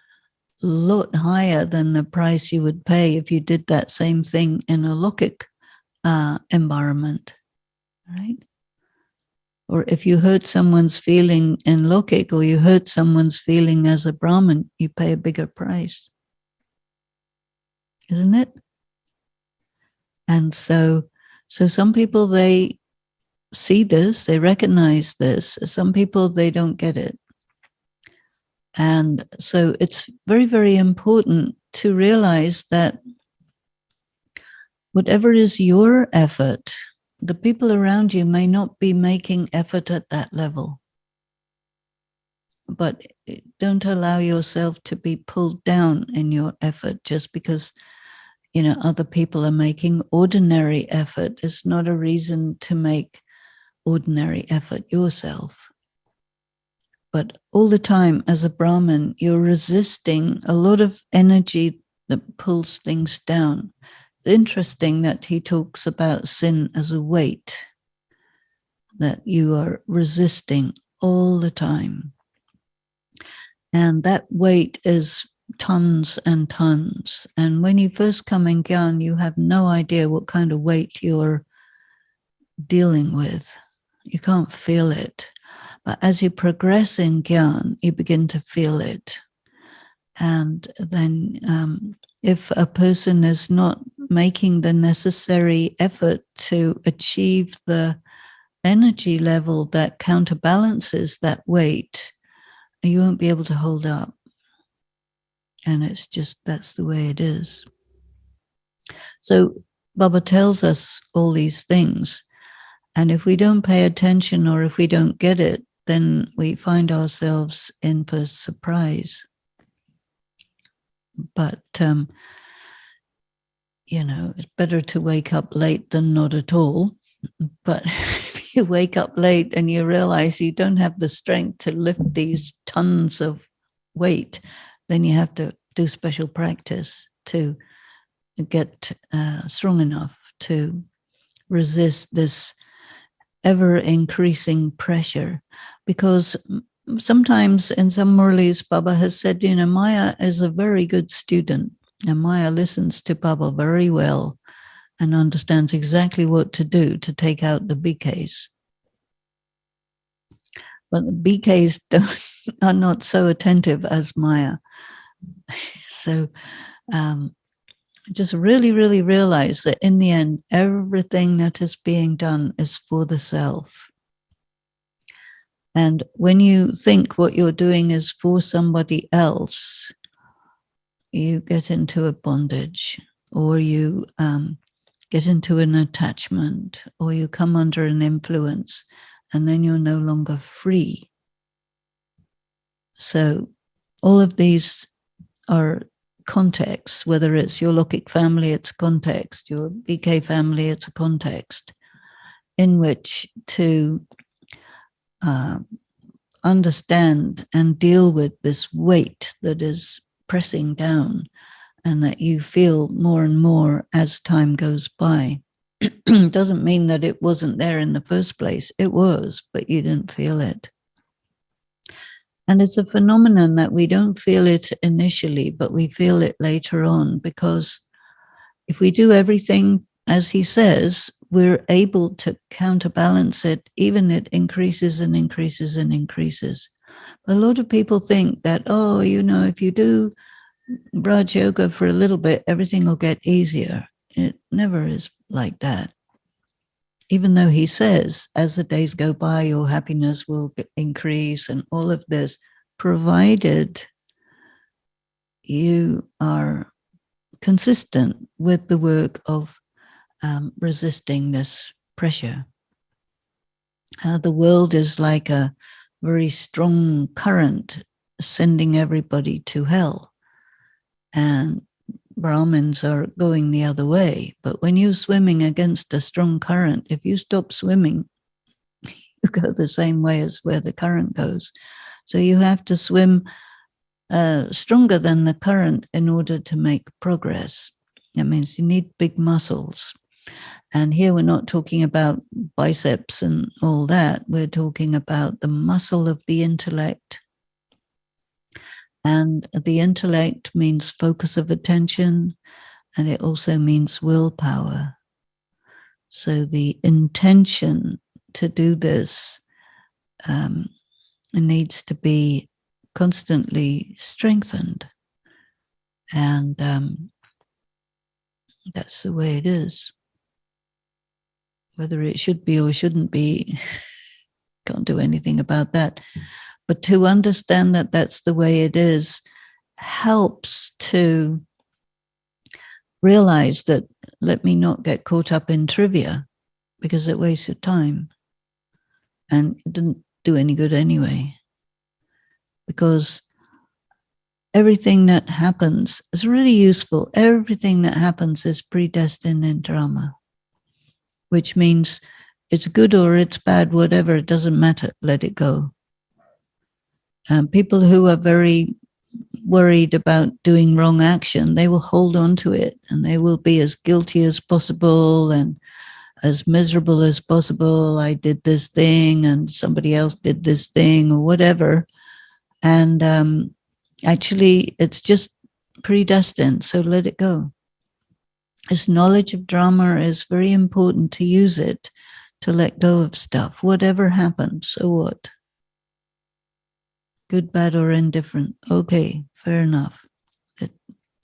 lot higher than the price you would pay if you did that same thing in a Lokik environment, right? Or if you hurt someone's feeling in Lokik, or you hurt someone's feeling as a Brahmin, you pay a bigger price. Isn't it? And so some people, they see this, they recognize this. Some people, they don't get it. And so it's very, very important to realize that whatever is your effort, the people around you may not be making effort at that level. But don't allow yourself to be pulled down in your effort just because, you know, other people are making ordinary effort. It's not a reason to make ordinary effort yourself. But all the time as a Brahmin, you're resisting a lot of energy that pulls things down. It's interesting that he talks about sin as a weight that you are resisting all the time. And that weight is tons and tons. And when you first come in Gyan, you have no idea what kind of weight you're dealing with. You can't feel it. But as you progress in Gyan, you begin to feel it. And then if a person is not making the necessary effort to achieve the energy level that counterbalances that weight, you won't be able to hold up. And it's just, that's the way it is. So Baba tells us all these things. And if we don't pay attention or if we don't get it, then we find ourselves in for surprise. But, you know, it's better to wake up late than not at all. But if you wake up late and you realize you don't have the strength to lift these tons of weight, then you have to do special practice to get strong enough to resist this ever-increasing pressure. Because sometimes in some Murlis, Baba has said, you know, Maya is a very good student, and Maya listens to Baba very well and understands exactly what to do to take out the BKs. But the BKs are not so attentive as Maya. So just really, really realize that in the end, everything that is being done is for the self. And when you think what you're doing is for somebody else, you get into a bondage, or you get into an attachment, or you come under an influence, and then you're no longer free. So all of these are contexts, whether it's your Lokik family, it's context, your BK family, it's a context in which to understand and deal with this weight that is pressing down and that you feel more and more as time goes by. It doesn't mean that it wasn't there in the first place. It was, but you didn't feel it. And it's a phenomenon that we don't feel it initially, but we feel it later on, because if we do everything as he says, we're able to counterbalance it, even it increases and increases and increases. A lot of people think that, oh, you know, if you do Raj Yoga for a little bit, everything will get easier. It never is like that. Even though he says, as the days go by, your happiness will increase and all of this, provided you are consistent with the work of resisting this pressure. The world is like a very strong current sending everybody to hell. And Brahmins are going the other way. But when you're swimming against a strong current, if you stop swimming, you go the same way as where the current goes. So you have to swim stronger than the current in order to make progress. That means you need big muscles. And here we're not talking about biceps and all that. We're talking about the muscle of the intellect. And the intellect means focus of attention, and it also means willpower. So the intention to do this needs to be constantly strengthened. And that's the way it is. Whether it should be or shouldn't be, can't do anything about that. But to understand that that's the way it is helps to realize that let me not get caught up in trivia because it wastes your time. And it didn't do any good anyway. Because everything that happens is really useful. Everything that happens is predestined in drama, which means it's good or it's bad, whatever, it doesn't matter. Let it go. People who are very worried about doing wrong action, they will hold on to it and they will be as guilty as possible and as miserable as possible. I did this thing and somebody else did this thing or whatever. And actually, it's just predestined, so let it go. This knowledge of drama is very important to use it to let go of stuff. Whatever happened, so what? Good, bad, or indifferent. Okay, fair enough.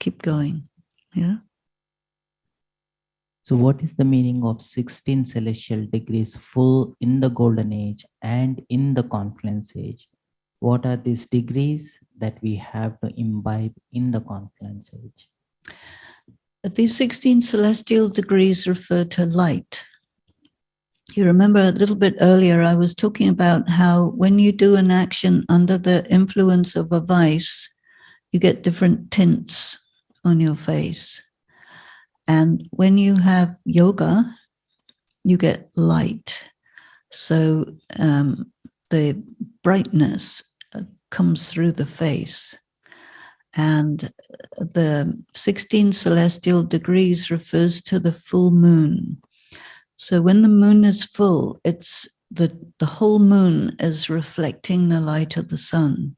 Keep going. Yeah. So what is the meaning of 16 celestial degrees full in the golden age and in the confluence age? What are these degrees that we have to imbibe in the confluence age? These 16 celestial degrees refer to light. You remember a little bit earlier, I was talking about how when you do an action under the influence of a vice, you get different tints on your face. And when you have yoga, you get light. So the brightness comes through the face. And the 16 celestial degrees refers to the full moon. So when the moon is full, it's the whole moon is reflecting the light of the sun.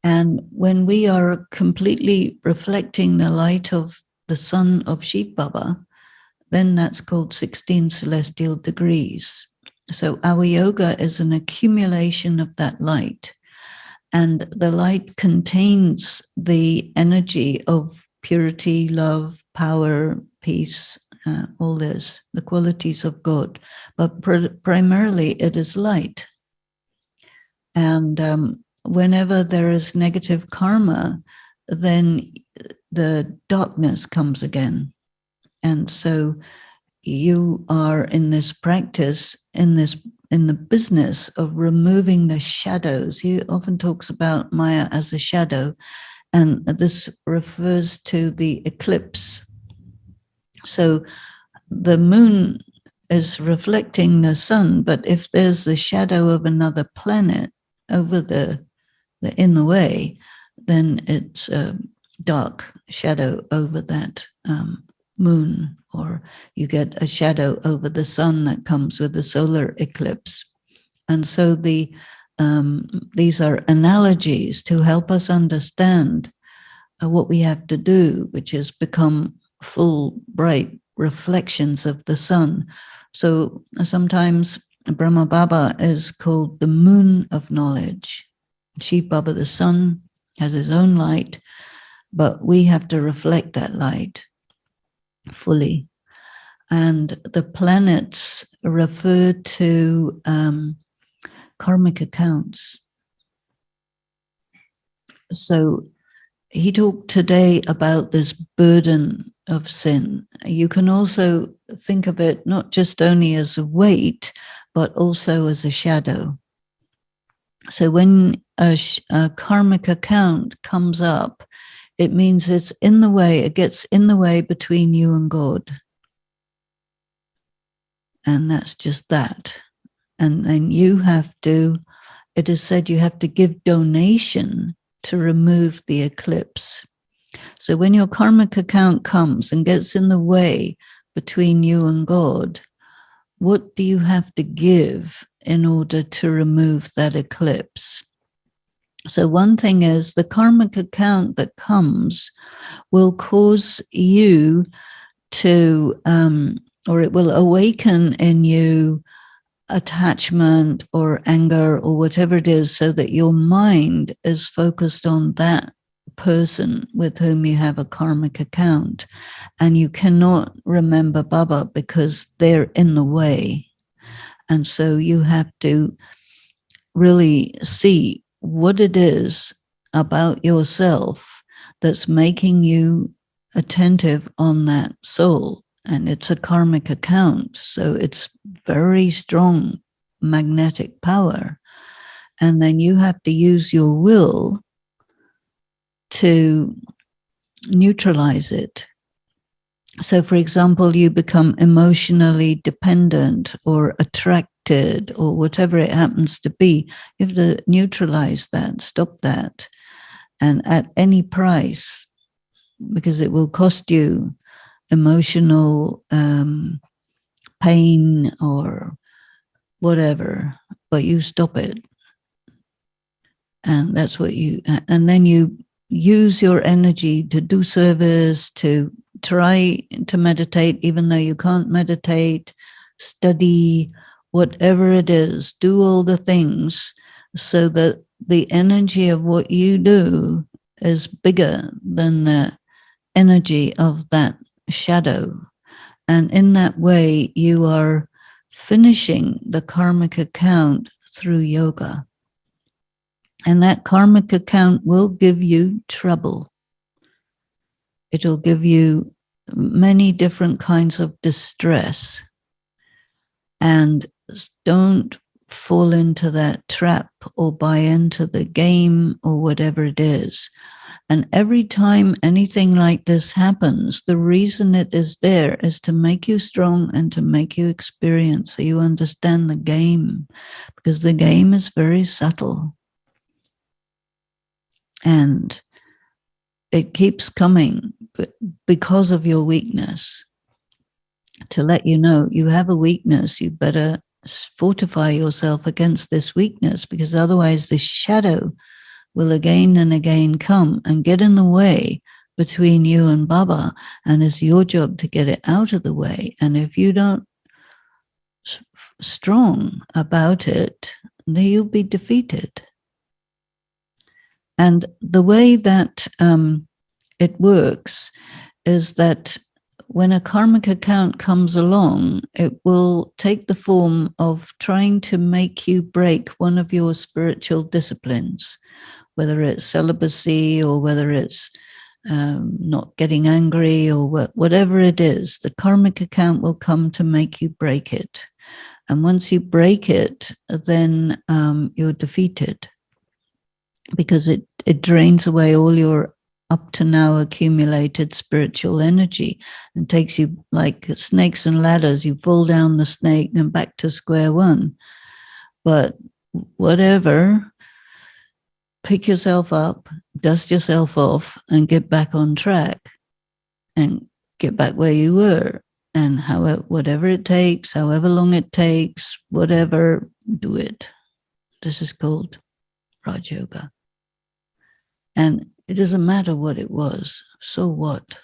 And when we are completely reflecting the light of the sun of Shiv Baba, then that's called 16 celestial degrees. So our yoga is an accumulation of that light. And the light contains the energy of purity, love, power, peace, all this, the qualities of God. But primarily it is light. And whenever there is negative karma, then the darkness comes again. And so you are in this practice, in the business of removing the shadows. He often talks about Maya as a shadow, and this refers to the eclipse. So the moon is reflecting the sun, but if there's the shadow of another planet over in the way, then it's a dark shadow over that moon, or you get a shadow over the sun that comes with the solar eclipse. And so these are analogies to help us understand what we have to do, which is become full, bright reflections of the sun. So sometimes Brahma Baba is called the moon of knowledge. Shiv Baba, the sun, has his own light, but we have to reflect that light fully. And the planets refer to karmic accounts. So he talked today about this burden of sin. You can also think of it not just only as a weight, but also as a shadow. So when a karmic account comes up, it means it's in the way, it gets in the way between you and God. And that's just that. And then you have to, it is said you have to give donation to remove the eclipse. So when your karmic account comes and gets in the way between you and God, what do you have to give in order to remove that eclipse? So one thing is the karmic account that comes will cause you to, or it will awaken in you attachment or anger or whatever it is, so that your mind is focused on that person with whom you have a karmic account, and you cannot remember Baba because they're in the way. And so you have to really see what it is about yourself that's making you attentive on that soul. And it's a karmic account, so it's very strong magnetic power. And then you have to use your will to neutralize it. So, for example, you become emotionally dependent or attracted or whatever it happens to be. You have to neutralize that, stop that, and at any price, because it will cost you emotional pain or whatever, but you stop it. And that's what and then you use your energy to do service, to try to meditate, even though you can't meditate, study, whatever it is, do all the things so that the energy of what you do is bigger than the energy of that shadow. And in that way, you are finishing the karmic account through yoga. And that karmic account will give you trouble. It'll give you many different kinds of distress. And don't fall into that trap or buy into the game or whatever it is. And every time anything like this happens, the reason it is there is to make you strong and to make you experience, so you understand the game, because the game is very subtle. And it keeps coming because of your weakness. To let you know you have a weakness, you better fortify yourself against this weakness, because otherwise the shadow will again and again come and get in the way between you and Baba, and it's your job to get it out of the way. And if you don't strong about it, then you'll be defeated. And the way that it works is that when a karmic account comes along, it will take the form of trying to make you break one of your spiritual disciplines, whether it's celibacy or whether it's not getting angry or whatever it is. The karmic account will come to make you break it. And once you break it, then you're defeated, because it drains away all your up to now accumulated spiritual energy and takes you like snakes and ladders. You fall down the snake and back to square one. But whatever, pick yourself up, dust yourself off, and get back on track and get back where you were. And whatever it takes, however long it takes, whatever, do it. This is called Raj Yoga. And it doesn't matter what it was, so what?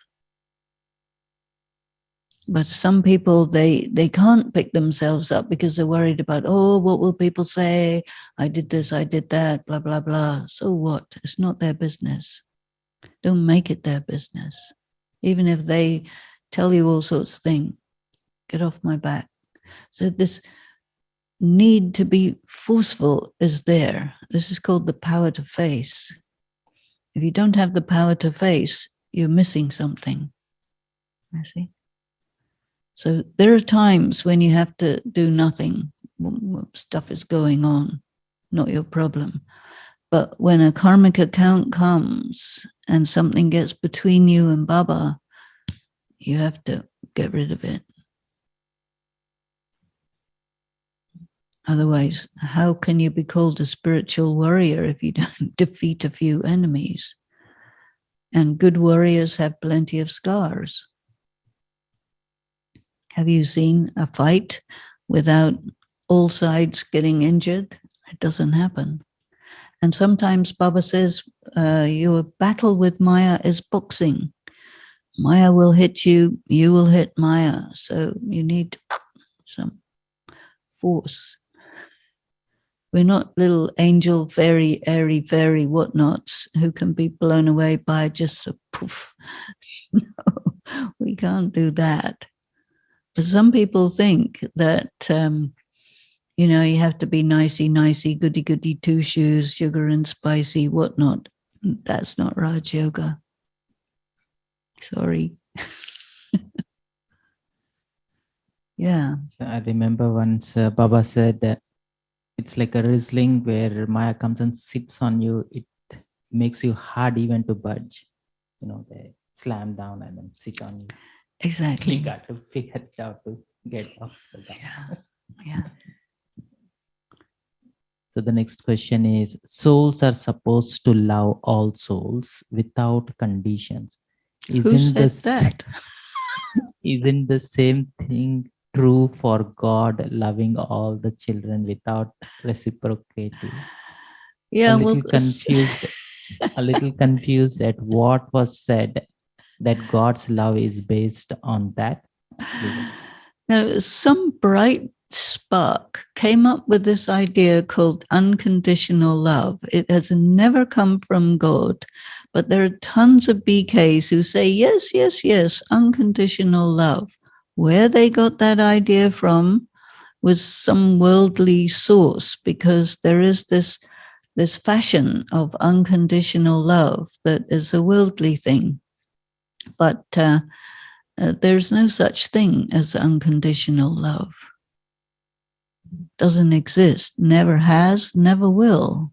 But some people, they can't pick themselves up because they're worried about, oh, what will people say? I did this, I did that, blah, blah, blah. So what? It's not their business. Don't make it their business. Even if they tell you all sorts of things, get off my back. So this need to be forceful is there. This is called the power to face. If you don't have the power to face, you're missing something. I see. So there are times when you have to do nothing. Stuff is going on, not your problem. But when a karmic account comes and something gets between you and Baba, you have to get rid of it. Otherwise, how can you be called a spiritual warrior if you don't defeat a few enemies? And good warriors have plenty of scars. Have you seen a fight without all sides getting injured? It doesn't happen. And sometimes Baba says, your battle with Maya is boxing. Maya will hit you, you will hit Maya. So you need some force. We're not little angel, fairy, airy, fairy whatnots who can be blown away by just a poof. No, we can't do that. But some people think that You know, you have to be nicey, nicey, goody, goody, two shoes, sugar and spicy, whatnot. That's not Raj Yoga. Sorry. Yeah. I remember once Baba said that it's like a wrestling where Maya comes and sits on you. It makes you hard even to budge. You know, they slam down and then sit on you. Exactly. You got to figure it out to get off the ground. Yeah. Yeah. So the next question is, souls are supposed to love all souls without conditions. Who said that? Isn't the same thing true for God loving all the children without reciprocating? Yeah, A little confused at what was said, that God's love is based on that. Now, some bright spark came up with this idea called unconditional love. It has never come from God, but there are tons of BKs who say, yes, yes, yes, unconditional love. Where they got that idea from was some worldly source, because there is this fashion of unconditional love that is a worldly thing. But there's no such thing as unconditional love. Doesn't exist, never has, never will.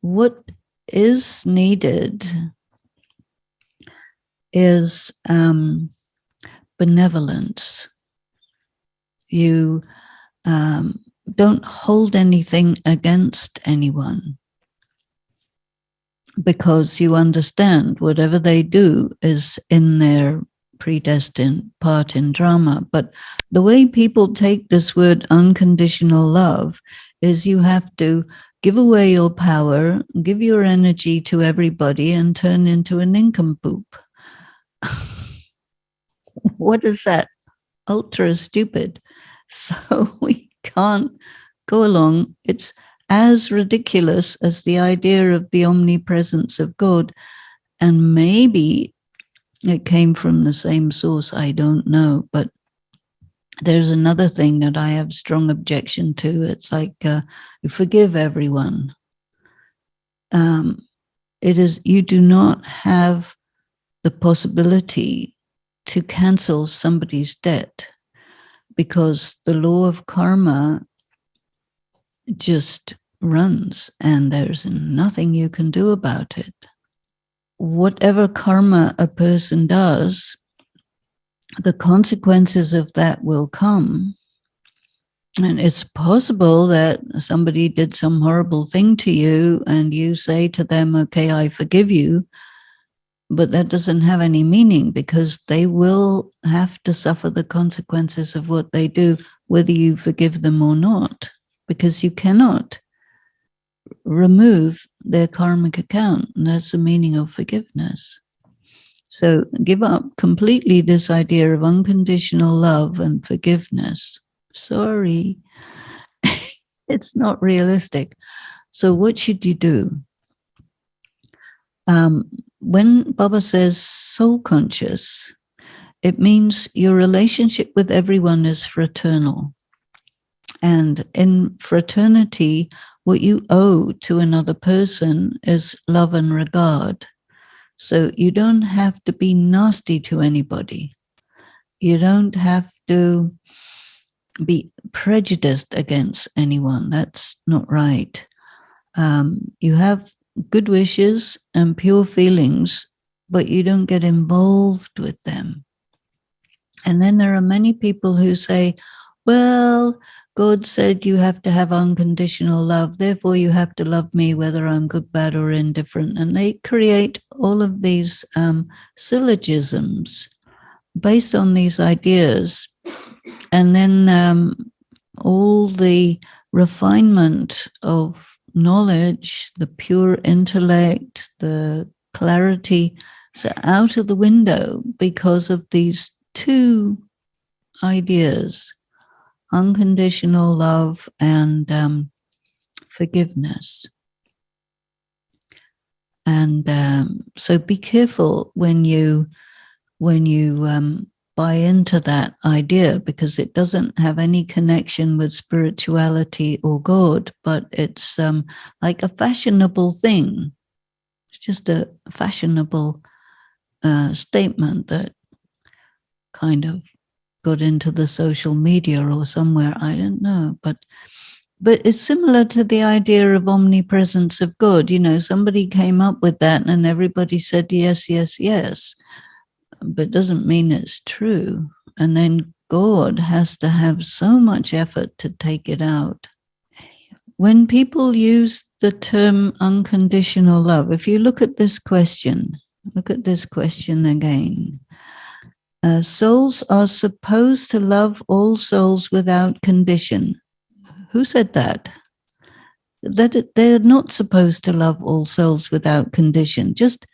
What is needed is benevolence. You don't hold anything against anyone, because you understand whatever they do is in their predestined part in drama. But the way people take this word unconditional love is you have to give away your power, give your energy to everybody, and turn into a nincompoop. What is that? Ultra stupid. So we can't go along. It's as ridiculous as the idea of the omnipresence of God. And maybe it came from the same source, I don't know. But there's another thing that I have strong objection to. It's like you forgive everyone. It is, you do not have the possibility to cancel somebody's debt, because the law of karma just runs and there's nothing you can do about it. Whatever karma a person does, the consequences of that will come. And it's possible that somebody did some horrible thing to you and you say to them, okay, I forgive you. But that doesn't have any meaning, because they will have to suffer the consequences of what they do, whether you forgive them or not, because you cannot remove their karmic account. And that's the meaning of forgiveness. So give up completely this idea of unconditional love and forgiveness. Sorry, it's not realistic. So what should you do? When Baba says soul conscious, it means your relationship with everyone is fraternal. And in fraternity, what you owe to another person is love and regard. So you don't have to be nasty to anybody. You don't have to be prejudiced against anyone. That's not right. You have good wishes and pure feelings, but you don't get involved with them. And then there are many people who say, well, God said you have to have unconditional love, therefore you have to love me whether I'm good, bad, or indifferent. And they create all of these syllogisms based on these ideas. And then all the refinement of knowledge, the pure intellect, the clarity, so out of the window because of these two ideas, unconditional love and forgiveness. And so be careful when you buy into that idea because it doesn't have any connection with spirituality or God, but it's like a fashionable thing. It's just a fashionable statement that kind of got into the social media or somewhere. I don't know, but it's similar to the idea of omnipresence of God. You know, somebody came up with that and everybody said yes, yes, yes, but it doesn't mean it's true. And then God has to have so much effort to take it out. When people use the term unconditional love, if you look at this question again. Souls are supposed to love all souls without condition. Who said that? That they're not supposed to love all souls without condition. Just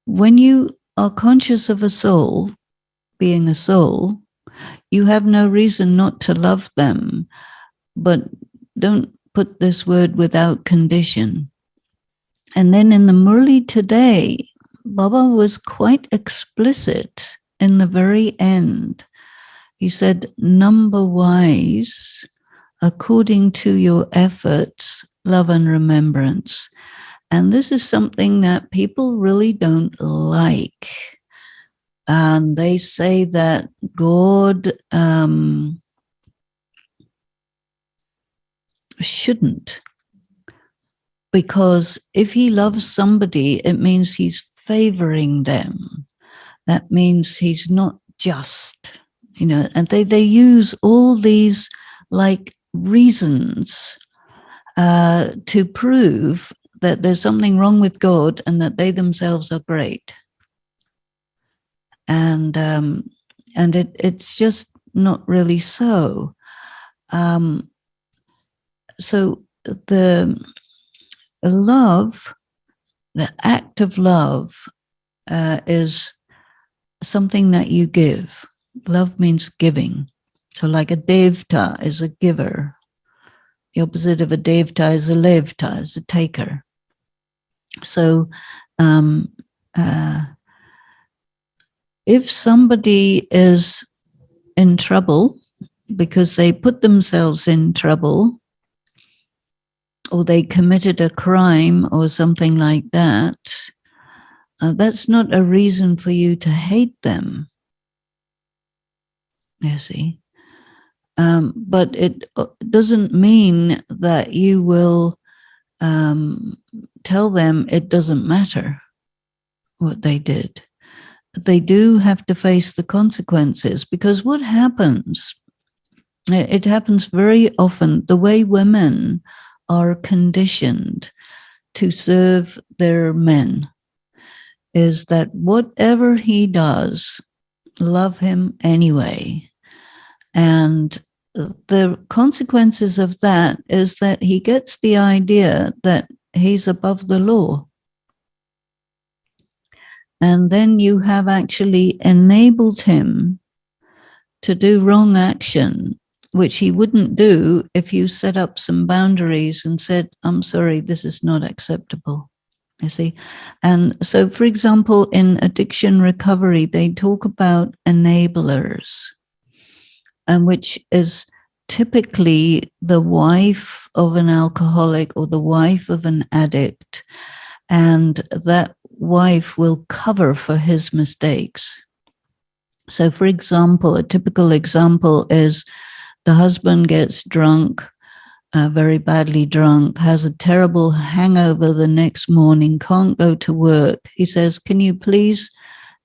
when you are conscious of a soul, being a soul, you have no reason not to love them, but don't put this word without condition. And then in the Murli today, Baba was quite explicit in the very end. He said, number wise, according to your efforts, love and remembrance. And this is something that people really don't like. And they say that God shouldn't. Because if he loves somebody, it means he's favoring them. That means he's not just, you know, and they use all these like reasons to prove that there's something wrong with God and that they themselves are great. And it's just not really so. So the love, the act of love is something that you give. Love means giving. So like a devta is a giver. The opposite of a devta is a levta, is a taker. So if somebody is in trouble because they put themselves in trouble, or they committed a crime or something like that, that's not a reason for you to hate them, you see. But it doesn't mean that you will tell them it doesn't matter what they did. They do have to face the consequences, because what happens, it happens very often, the way women are conditioned to serve their men is that whatever he does, love him anyway. And the consequences of that is that he gets the idea that he's above the law. And then you have actually enabled him to do wrong action, which he wouldn't do if you set up some boundaries and said, I'm sorry, this is not acceptable. You see? And so, for example, in addiction recovery, they talk about enablers, and which is typically the wife of an alcoholic or the wife of an addict. And that wife will cover for his mistakes. So, for example, a typical example is the husband gets drunk, very badly drunk, has a terrible hangover the next morning, can't go to work. He says, can you please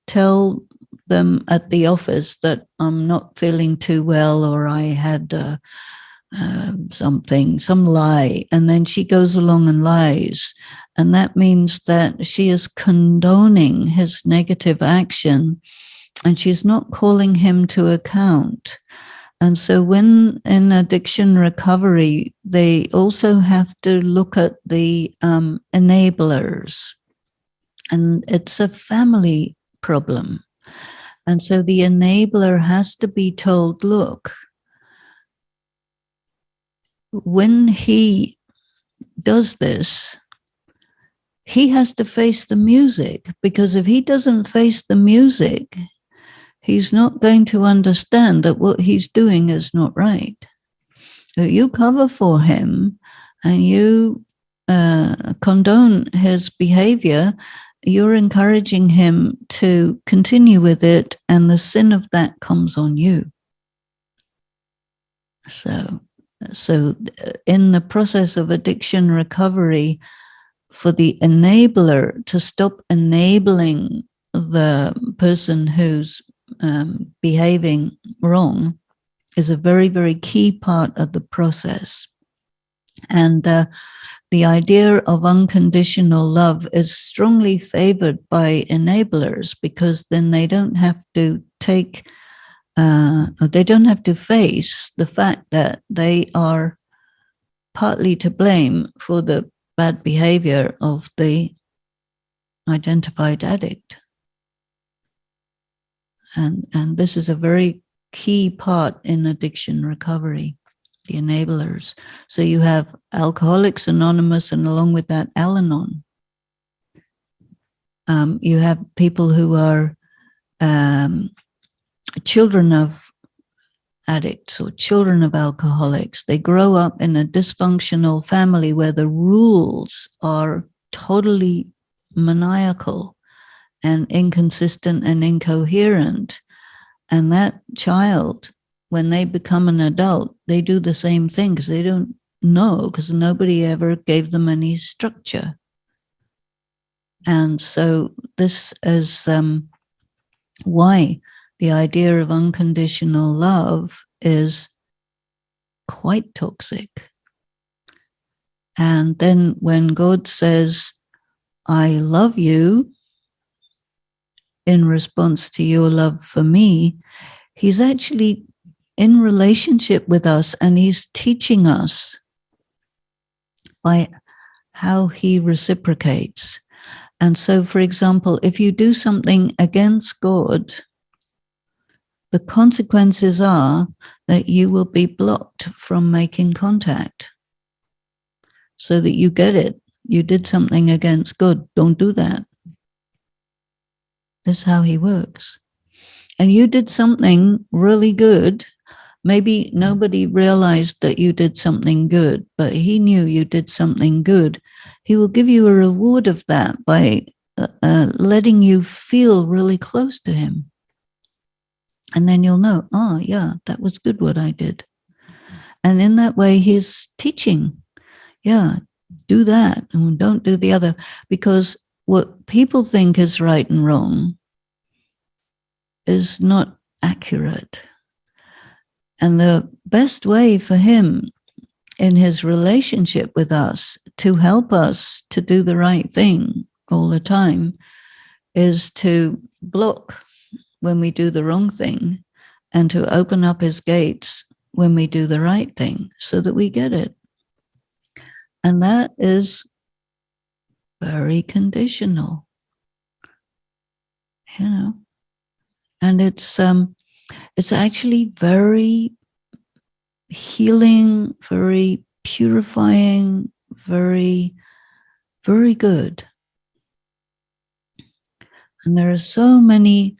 tell them at the office that I'm not feeling too well, or I had some lie. And then she goes along and lies. And that means that she is condoning his negative action, and she's not calling him to account. And so when in addiction recovery, they also have to look at the enablers. And it's a family problem. And so the enabler has to be told, look, when he does this, he has to face the music, because if he doesn't face the music, he's not going to understand that what he's doing is not right. So you cover for him and you condone his behavior, you're encouraging him to continue with it, and the sin of that comes on you. So in the process of addiction recovery, for the enabler to stop enabling the person who's behaving wrong is a very, very key part of the process. And the idea of unconditional love is strongly favored by enablers, because then they don't have to they don't have to face the fact that they are partly to blame for the bad behavior of the identified addict. And this is a very key part in addiction recovery, the enablers. So you have Alcoholics Anonymous, and along with that, Al-Anon. You have people who are children of addicts or children of alcoholics. They grow up in a dysfunctional family where the rules are totally maniacal and inconsistent and incoherent. And that child, when they become an adult, they do the same thing because they don't know, because nobody ever gave them any structure. And so this is why the idea of unconditional love is quite toxic. And then when God says, I love you, in response to your love for me, he's actually in relationship with us, and he's teaching us by how he reciprocates. And so, for example, if you do something against God, the consequences are that you will be blocked from making contact, so that you get it. You did something against God. Don't do that. That's how he works. And you did something really good. Maybe nobody realized that you did something good, but he knew you did something good. He will give you a reward of that by letting you feel really close to him. And then you'll know, oh, yeah, that was good what I did. And in that way, he's teaching, yeah, do that and don't do the other. Because what people think is right and wrong is not accurate. And the best way for him in his relationship with us to help us to do the right thing all the time is to block when we do the wrong thing, and to open up his gates when we do the right thing, so that we get it. And that is very conditional, you know. And it's actually very healing, very purifying, very, very good. And there are so many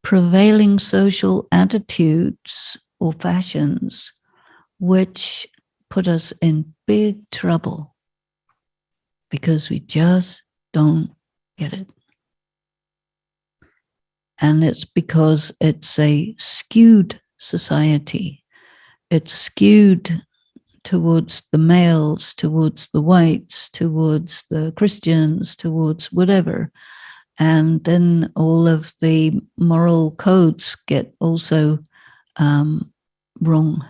prevailing social attitudes or fashions which put us in big trouble because we just don't get it. And it's because it's a skewed society. It's skewed towards the males, towards the whites, towards the Christians, towards whatever. And then all of the moral codes get also wrong.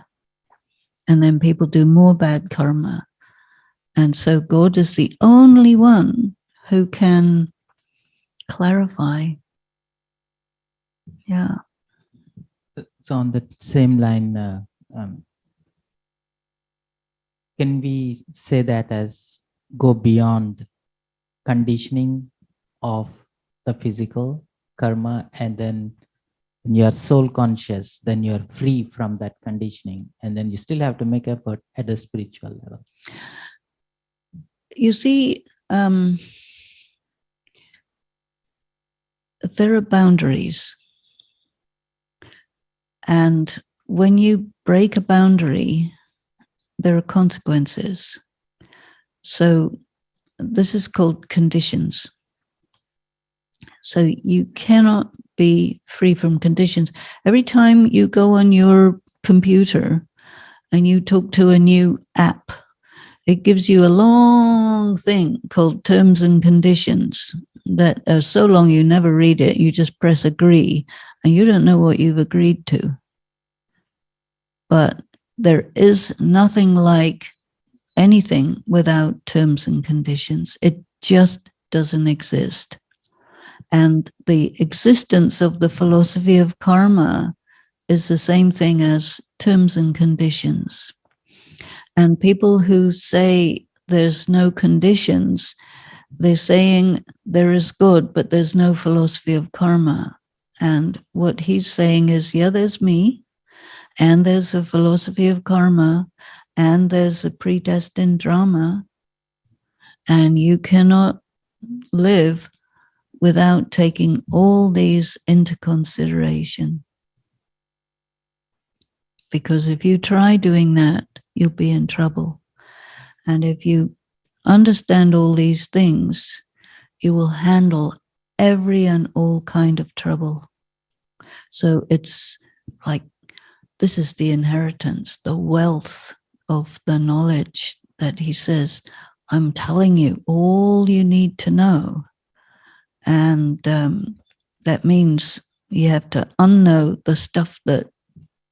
And then people do more bad karma. And so God is the only one who can clarify. Yeah. So on the same line, can we say that as go beyond conditioning of the physical karma, and then when you are soul conscious, then you are free from that conditioning, and then you still have to make effort at a spiritual level? You see, there are boundaries. And when you break a boundary, there are consequences. So this is called conditions. So you cannot be free from conditions. Every time you go on your computer and you talk to a new app, it gives you a long thing called terms and conditions that are so long you never read it. You just press agree and you don't know what you've agreed to. But there is nothing like anything without terms and conditions. It just doesn't exist. And the existence of the philosophy of karma is the same thing as terms and conditions. And people who say there's no conditions, they're saying there is good, but there's no philosophy of karma. And what he's saying is, yeah, there's me, and there's a philosophy of karma, and there's a predestined drama, and you cannot live without taking all these into consideration. Because if you try doing that, you'll be in trouble. And if you understand all these things, you will handle every and all kind of trouble. So it's like, this is the inheritance, the wealth of the knowledge that he says, I'm telling you all you need to know. And that means you have to unknow the stuff that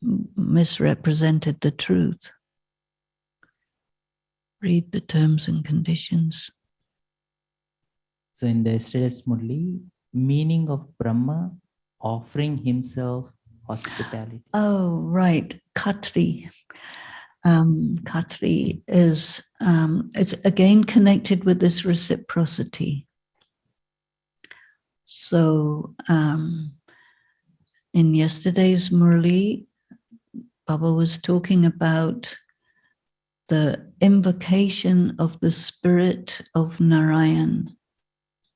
misrepresented the truth. Read the terms and conditions. So in the yesterday's Murli, meaning of Brahma offering himself hospitality. Oh, right. Khatri. Khatri is, it's again connected with this reciprocity. So in yesterday's Murli, Baba was talking about the invocation of the spirit of Narayan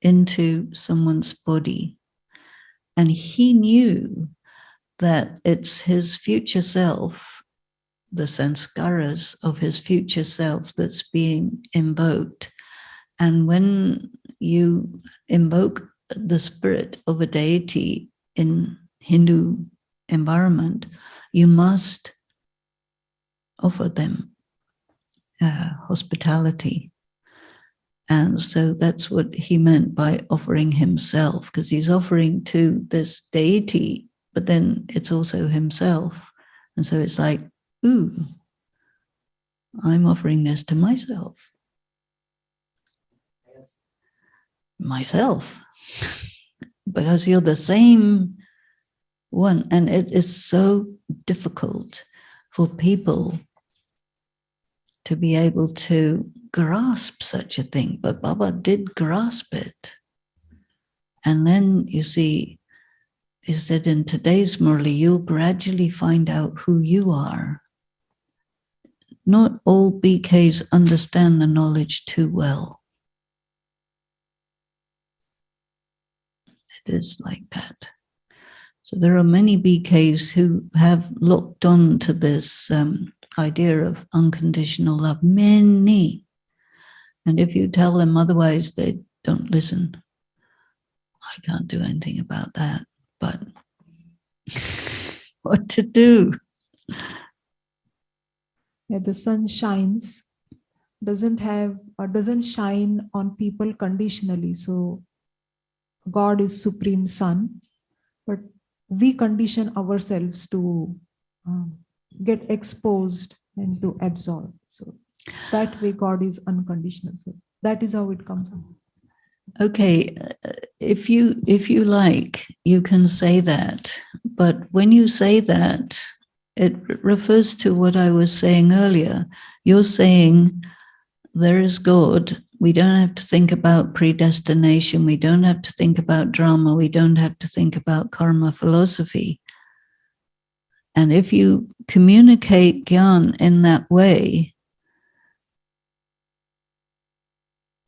into someone's body. And he knew that it's his future self, the sanskaras of his future self that's being invoked. And when you invoke the spirit of a deity in Hindu environment, you must offer them hospitality. And so that's what he meant by offering himself, because he's offering to this deity, but then it's also himself. And so it's like, ooh, I'm offering this to myself. Myself. Because you're the same one. And it is so difficult for people to be able to grasp such a thing. But Baba did grasp it. And then you see, he said in today's Murli, you'll gradually find out who you are. Not all BKs understand the knowledge too well. It is like that. So there are many BKs who have looked on to this idea of unconditional love, many. And if you tell them otherwise, they don't listen. I can't do anything about that, but what to do? Yeah, the sun shines, doesn't shine on people conditionally. So God is supreme sun, but we condition ourselves to get exposed and to absorb. So that way God is unconditional. So that is how it comes up. Okay, if you like, you can say that. But when you say that, it refers to what I was saying earlier. You're saying there is God. We don't have to think about predestination. We don't have to think about drama. We don't have to think about karma philosophy. And if you communicate Gyan in that way,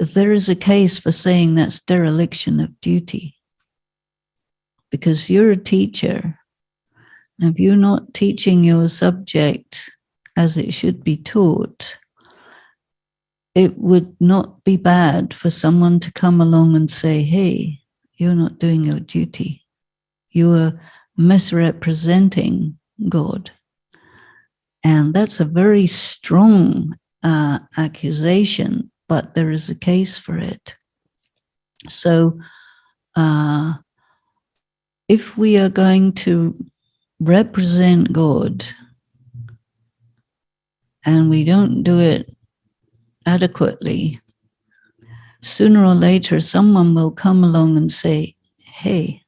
there is a case for saying that's dereliction of duty. because you're a teacher. If you're not teaching your subject as it should be taught, it would not be bad for someone to come along and say, hey, you're not doing your duty. You are misrepresenting God. And that's a very strong accusation, but there is a case for it. So if we are going to represent God and we don't do it adequately, sooner or later someone will come along and say, hey,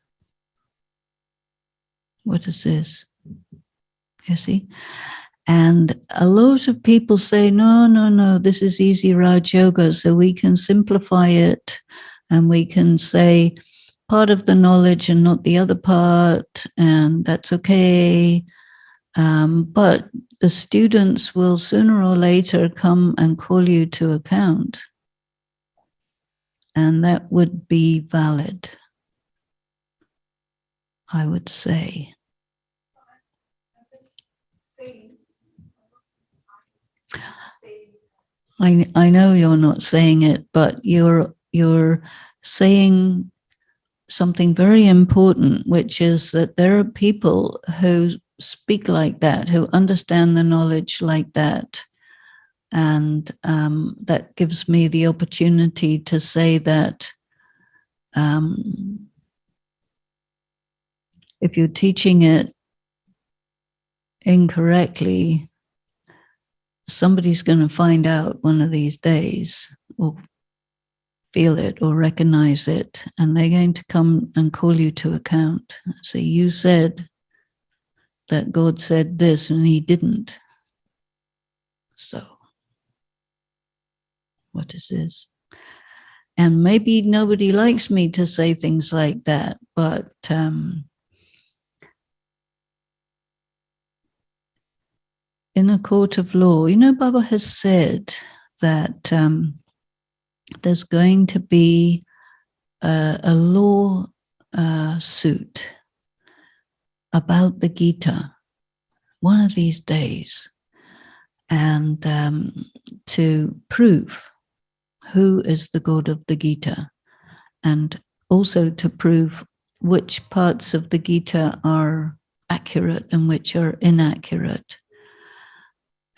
what is this? You see? And a lot of people say, no, this is easy Raj Yoga, so we can simplify it and we can say part of the knowledge and not the other part, and that's okay. But the students will sooner or later come and call you to account. And that would be valid, I would say. I know you're not saying it, but you're saying something very important, which is that there are people who speak like that, who understand the knowledge like that. And that gives me the opportunity to say that if you're teaching it incorrectly, somebody's going to find out one of these days, or feel it or recognize it, and they're going to come and call you to account. So you said that God said this and he didn't. So what is this? And maybe nobody likes me to say things like that, but in a court of law, Baba has said that there's going to be a law suit about the Gita one of these days, and to prove who is the God of the Gita, and also to prove which parts of the Gita are accurate and which are inaccurate.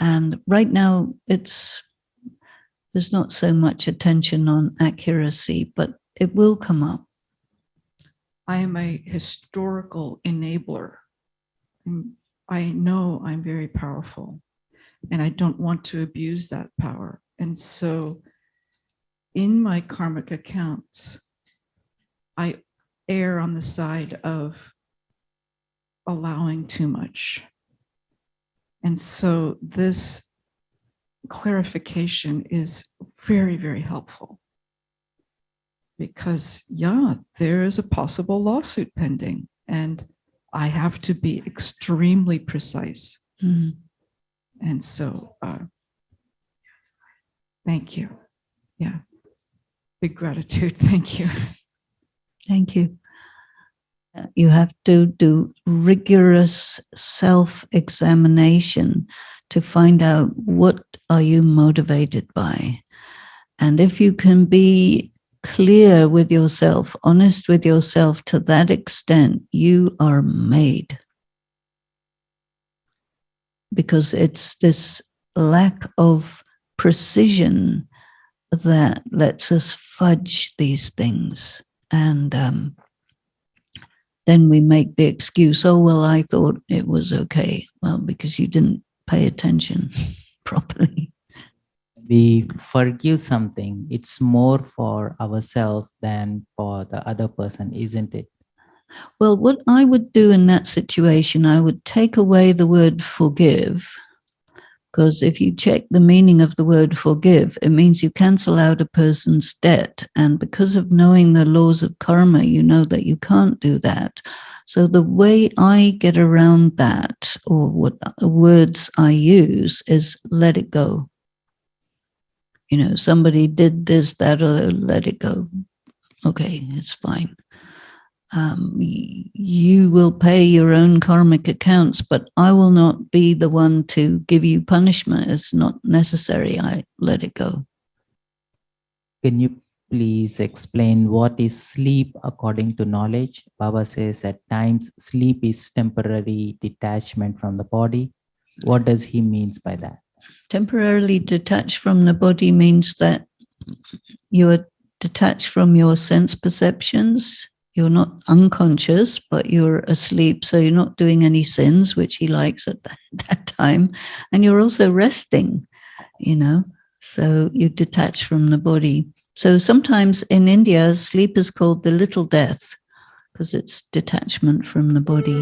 And right now there's not so much attention on accuracy, but it will come up. I am a historical enabler. I know I'm very powerful, and I don't want to abuse that power. And so in my karmic accounts, I err on the side of allowing too much. And so this clarification is very, very helpful, because there is a possible lawsuit pending, and I have to be extremely precise. And so thank you. Yeah, big gratitude. Thank you. Thank you. You have to do rigorous self-examination to find out what are you motivated by. And if you can be clear with yourself, honest with yourself to that extent, you are made. Because it's this lack of precision that lets us fudge these things. And then we make the excuse, oh, well, I thought it was okay. Well, because you didn't pay attention properly. We forgive something, it's more for ourselves than for the other person, isn't it? Well, what I would do in that situation, I would take away the word forgive, because if you check the meaning of the word forgive, it means you cancel out a person's debt. And because of knowing the laws of karma, you know that you can't do that. So the way I get around that, or what words I use, is let it go. Somebody did this, that, or let it go. Okay, it's fine. you will pay your own karmic accounts, but I will not be the one to give you punishment. It's not necessary. I let it go. Can you please explain what is sleep according to knowledge? Baba says at times sleep is temporary detachment from the body. What does he mean by that? Temporarily detached from the body means that you are detached from your sense perceptions. You're not unconscious, but you're asleep. So you're not doing any sins, which he likes at that time. And you're also resting, so you detach from the body. So sometimes in India, sleep is called the little death because it's detachment from the body.